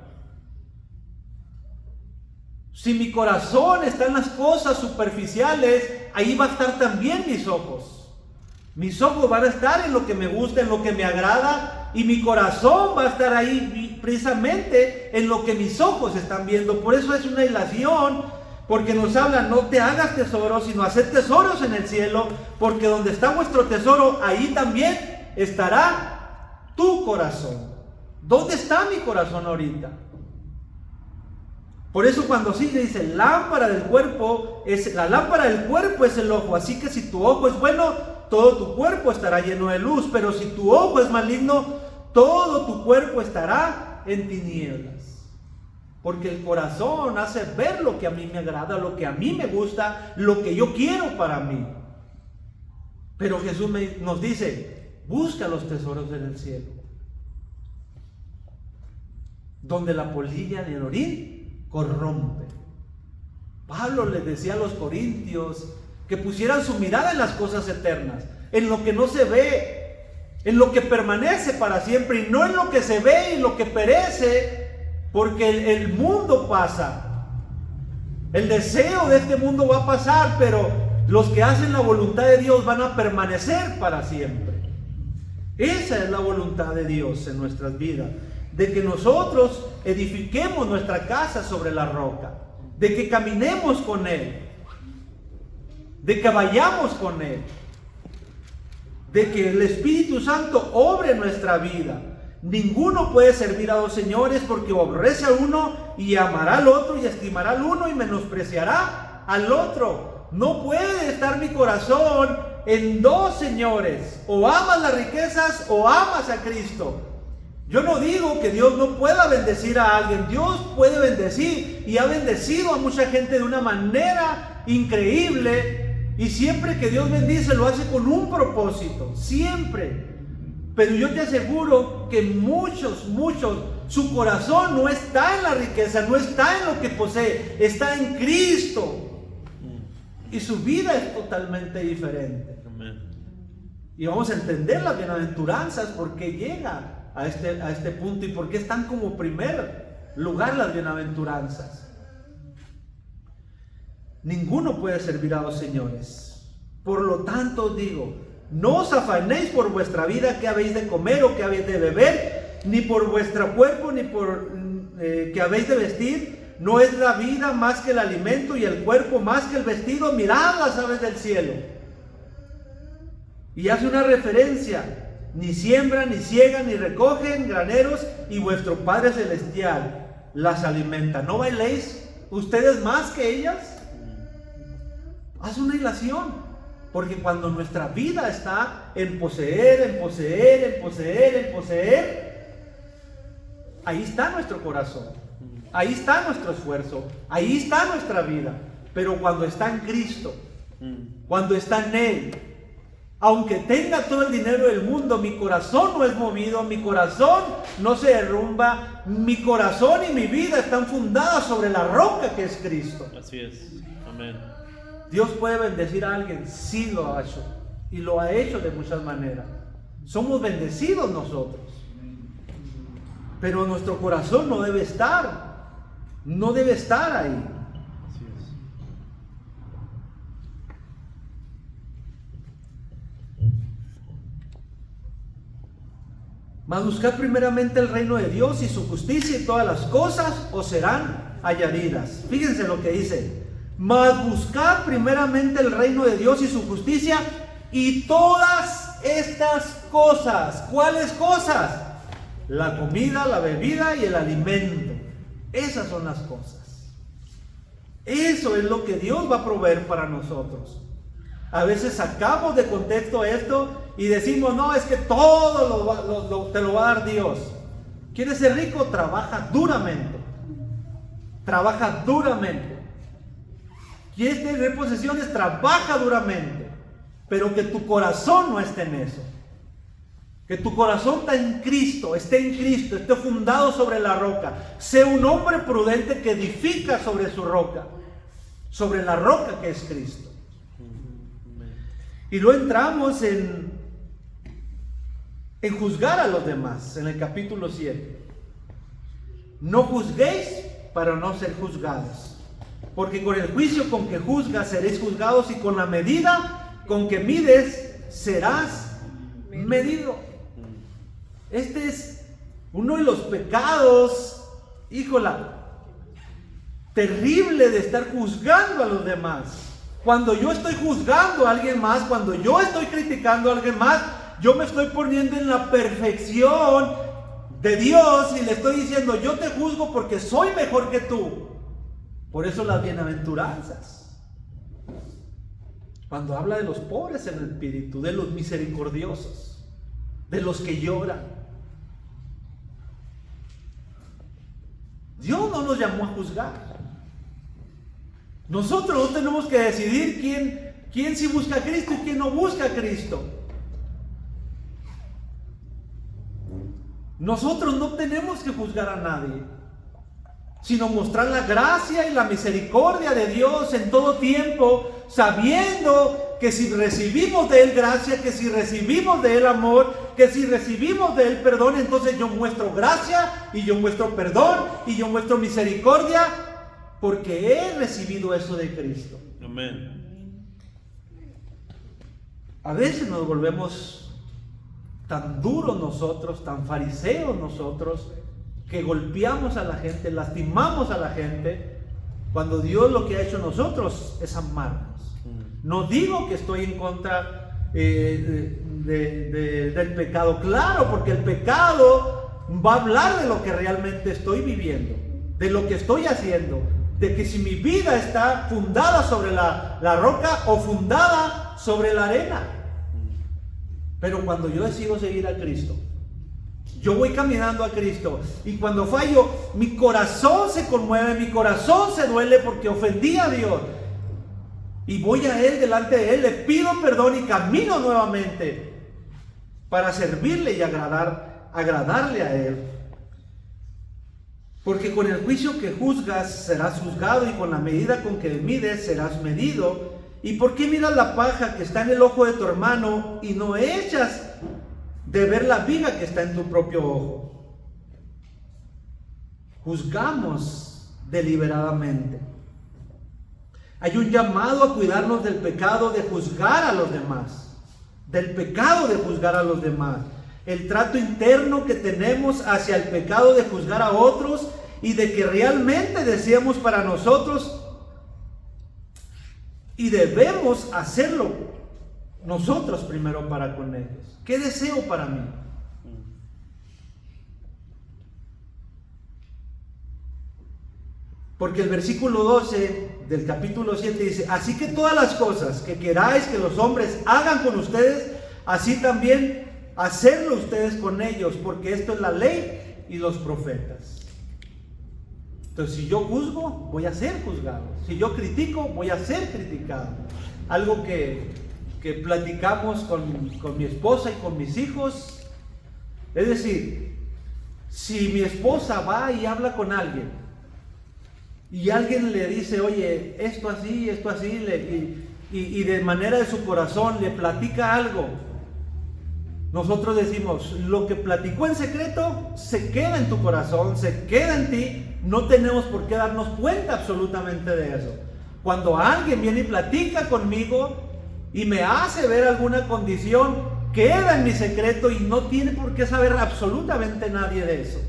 Si mi corazón está en las cosas superficiales, ahí va a estar también mis ojos. Mis ojos van a estar en lo que me gusta, en lo que me agrada, y mi corazón va a estar ahí precisamente en lo que mis ojos están viendo. Por eso es una ilación, porque nos habla, no te hagas tesoros, sino hacer tesoros en el cielo, porque donde está vuestro tesoro, ahí también estará tu corazón. ¿Dónde está mi corazón ahorita? Por eso cuando sigue dice, la lámpara del cuerpo es el ojo, así que si tu ojo es bueno, todo tu cuerpo estará lleno de luz, pero si tu ojo es maligno, todo tu cuerpo estará en tinieblas. Porque el corazón hace ver lo que a mí me agrada, lo que a mí me gusta, lo que yo quiero para mí. Pero Jesús nos dice, busca los tesoros en el cielo, donde la polilla ni el orín corrompe. Pablo les decía a los corintios que pusieran su mirada en las cosas eternas, en lo que no se ve, en lo que permanece para siempre, y no en lo que se ve y lo que perece, porque el mundo pasa, el deseo de este mundo va a pasar, pero los que hacen la voluntad de Dios van a permanecer para siempre. Esa es la voluntad de Dios en nuestras vidas, de que nosotros edifiquemos nuestra casa sobre la roca, de que caminemos con Él, de que vayamos con Él, de que el Espíritu Santo obre en nuestra vida. Ninguno puede servir a dos señores, porque aborrece a uno y amará al otro, y estimará al uno y menospreciará al otro. No puede estar mi corazón en dos señores: o amas las riquezas o amas a Cristo. Yo no digo que Dios no pueda bendecir a alguien. Dios puede bendecir, y ha bendecido a mucha gente de una manera increíble, y siempre que Dios bendice lo hace con un propósito, siempre. Pero yo te aseguro que muchos, su corazón no está en la riqueza, no está en lo que posee, está en Cristo. Y su vida es totalmente diferente. Amén. Y vamos a entender las bienaventuranzas, por qué llega a este punto y por qué están como primer lugar las bienaventuranzas. Ninguno puede servir a dos señores. Por lo tanto os digo, no os afanéis por vuestra vida, qué habéis de comer o qué habéis de beber, ni por vuestro cuerpo, ni por qué habéis de vestir. ¿No es la vida más que el alimento y el cuerpo más que el vestido? Mirad las aves del cielo. Y hace una referencia: ni siembran, ni ciegan, ni recogen graneros, y vuestro Padre Celestial las alimenta. ¿No vailéis ustedes más que ellas? Haz una ilación. Porque cuando nuestra vida está en poseer, ahí está nuestro corazón, ahí está nuestro esfuerzo, ahí está nuestra vida. Pero cuando está en Cristo, cuando está en Él, aunque tenga todo el dinero del mundo, mi corazón no es movido, mi corazón no se derrumba, mi corazón y mi vida están fundadas sobre la roca que es Cristo. Así es. Amén. Dios puede bendecir a alguien, sí lo ha hecho, y lo ha hecho de muchas maneras. Somos bendecidos nosotros, pero nuestro corazón no debe estar ahí. Así es. Mas buscad primeramente el reino de Dios y su justicia, y todas las cosas os serán añadidas. Fíjense lo que dice: mas buscad primeramente el reino de Dios y su justicia, y todas estas cosas. ¿Cuáles cosas? La comida, la bebida y el alimento. Esas son las cosas. Eso es lo que Dios va a proveer para nosotros. A veces sacamos de contexto esto y decimos: no, es que todo te lo va a dar Dios. ¿Quieres ser rico? Trabaja duramente. Trabaja duramente. ¿Quieres tener posesiones? Trabaja duramente. Pero que tu corazón no esté en eso. Que tu corazón esté en Cristo, esté fundado sobre la roca. Sé un hombre prudente que edifica sobre su roca, sobre la roca que es Cristo. Y luego entramos en juzgar a los demás, en el capítulo 7. No juzguéis para no ser juzgados. Porque con el juicio con que juzgas seréis juzgados, y con la medida con que mides serás medido. Esta es Uno de los pecados, híjola, terrible de estar juzgando a los demás. Cuando yo estoy juzgando a alguien más, cuando yo estoy criticando a alguien más, yo me estoy poniendo en la perfección de Dios y le estoy diciendo, yo te juzgo porque soy mejor que tú. Por eso las bienaventuranzas. Cuando habla de los pobres en el espíritu, de los misericordiosos, de los que lloran. Dios no nos llamó a juzgar. Nosotros no tenemos que decidir quién sí busca a Cristo y quién no busca a Cristo. Nosotros no tenemos que juzgar a nadie, sino mostrar la gracia y la misericordia de Dios en todo tiempo, sabiendo que si recibimos de Él gracia, que si recibimos de Él amor, que si recibimos de Él perdón, entonces yo muestro gracia y yo muestro perdón y yo muestro misericordia, porque he recibido eso de Cristo. Amén. A veces nos volvemos tan duros nosotros, tan fariseos nosotros, que golpeamos a la gente, lastimamos a la gente, cuando Dios lo que ha hecho nosotros es amarnos. No digo que estoy en contra del pecado, claro, porque el pecado va a hablar de lo que realmente estoy viviendo, de lo que estoy haciendo, de que si mi vida está fundada sobre la roca o fundada sobre la arena. Pero cuando yo decido seguir a Cristo, yo voy caminando a Cristo, y cuando fallo, mi corazón se conmueve, mi corazón se duele porque ofendí a Dios, y voy a Él, delante de Él, le pido perdón y camino nuevamente para servirle y agradarle a Él. Porque con el juicio que juzgas serás juzgado, y con la medida con que mides serás medido. ¿Y por qué miras la paja que está en el ojo de tu hermano y no echas de ver la viga que está en tu propio ojo? Juzgamos deliberadamente. Hay un llamado a cuidarnos del pecado de juzgar a los demás, del pecado de juzgar a los demás. El trato interno que tenemos hacia el pecado de juzgar a otros y de que realmente deseamos para nosotros, y debemos hacerlo nosotros primero para con ellos. ¿Qué deseo para mí? Porque el versículo 12 del capítulo 7 dice: así que todas las cosas que queráis que los hombres hagan con ustedes, así también hacerlo ustedes con ellos, porque esto es la ley y los profetas. Entonces, si yo juzgo, voy a ser juzgado. Si yo critico, voy a ser criticado. Algo que platicamos con mi esposa y con mis hijos. Es decir, si mi esposa va y habla con alguien, y alguien le dice, oye, esto así, y de manera de su corazón le platica algo, nosotros decimos, lo que platicó en secreto se queda en tu corazón, se queda en ti. No tenemos por qué darnos cuenta absolutamente de eso. Cuando alguien viene y platica conmigo y me hace ver alguna condición, queda en mi secreto y no tiene por qué saber absolutamente nadie de eso.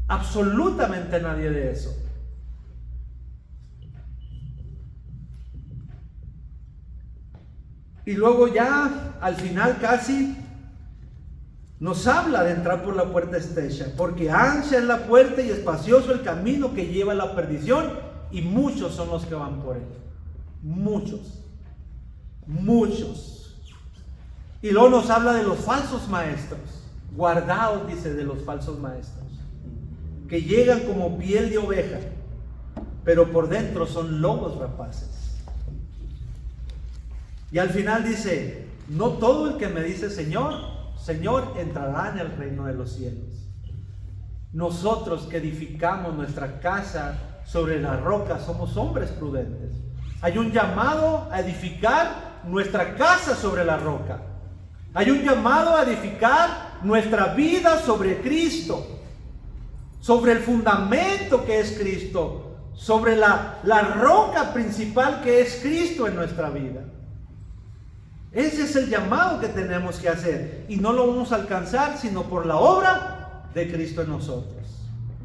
Absolutamente nadie de eso. Y luego ya al final casi nos habla de entrar por la puerta estrecha, porque ancha es la puerta y espacioso el camino que lleva a la perdición, y muchos son los que van por él. Muchos. Y luego nos habla de los falsos maestros. Guardaos, dice, de los falsos maestros, que llegan como piel de oveja, pero por dentro son lobos rapaces. Y al final dice: no todo el que me dice Señor, Señor, entrará en el reino de los cielos. Nosotros que edificamos nuestra casa sobre la roca somos hombres prudentes. Hay un llamado a edificar nuestra casa sobre la roca. Hay un llamado a edificar nuestra vida sobre Cristo, sobre el fundamento que es Cristo, sobre la roca principal que es Cristo en nuestra vida. Ese es el llamado que tenemos que hacer, y no lo vamos a alcanzar sino por la obra de Cristo en nosotros.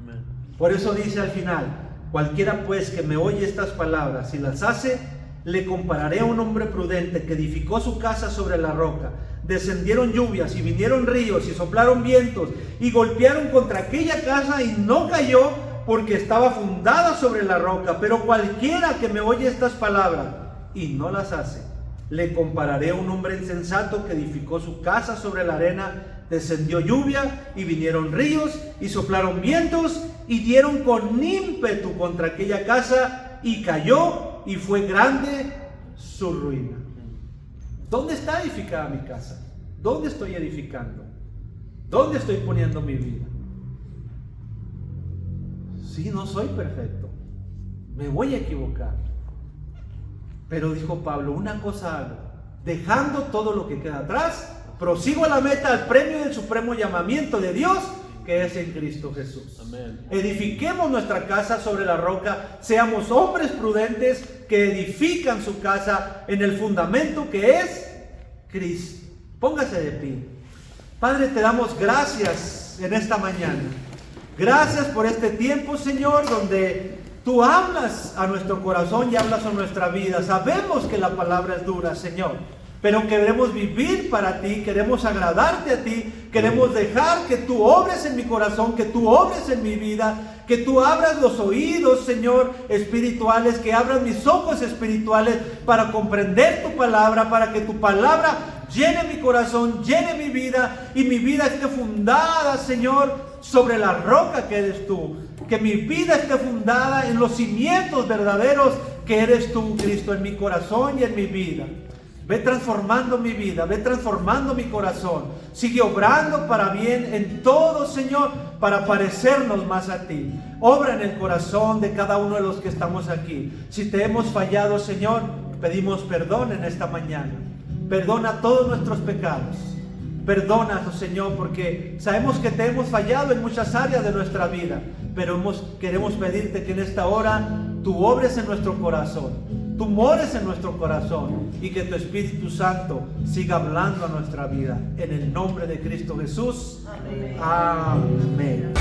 Amén. Por eso dice al final: cualquiera pues que me oye estas palabras y las hace, le compararé a un hombre prudente que edificó su casa sobre la roca. Descendieron lluvias y vinieron ríos y soplaron vientos y golpearon contra aquella casa y no cayó, porque estaba fundada sobre la roca. Pero cualquiera que me oye estas palabras y no las hace, le compararé a un hombre insensato que edificó su casa sobre la arena. Descendió lluvia y vinieron ríos y soplaron vientos y dieron con ímpetu contra aquella casa y cayó, y fue grande su ruina. ¿Dónde está edificada mi casa? ¿Dónde estoy edificando? ¿Dónde estoy poniendo mi vida? Sí, no soy perfecto, me voy a equivocar, pero dijo Pablo: una cosa hago, dejando todo lo que queda atrás, prosigo a la meta, al premio del supremo llamamiento de Dios, que es en Cristo Jesús. Amén. Edifiquemos nuestra casa sobre la roca, seamos hombres prudentes que edifican su casa en el fundamento que es Cristo. Póngase de pie. Padre, te damos gracias en esta mañana. Gracias por este tiempo, Señor, donde tú hablas a nuestro corazón y hablas a nuestra vida. Sabemos que la palabra es dura, Señor, pero queremos vivir para ti, queremos agradarte a ti, queremos dejar que tú obres en mi corazón, que tú obres en mi vida, que tú abras los oídos, Señor, espirituales, que abras mis ojos espirituales para comprender tu palabra, para que tu palabra llene mi corazón, llene mi vida, y mi vida esté fundada, Señor, sobre la roca que eres tú. Que mi vida esté fundada en los cimientos verdaderos que eres tú, Cristo, en mi corazón y en mi vida. Ve transformando mi vida, ve transformando mi corazón. Sigue obrando para bien en todo, Señor, para parecernos más a ti. Obra en el corazón de cada uno de los que estamos aquí. Si te hemos fallado, Señor, pedimos perdón en esta mañana. Perdona todos nuestros pecados. Perdónanos, Señor, porque sabemos que te hemos fallado en muchas áreas de nuestra vida, pero queremos pedirte que en esta hora tú obres en nuestro corazón, tú mores en nuestro corazón, y que tu Espíritu Santo siga hablando a nuestra vida. En el nombre de Cristo Jesús. Amén. Amén.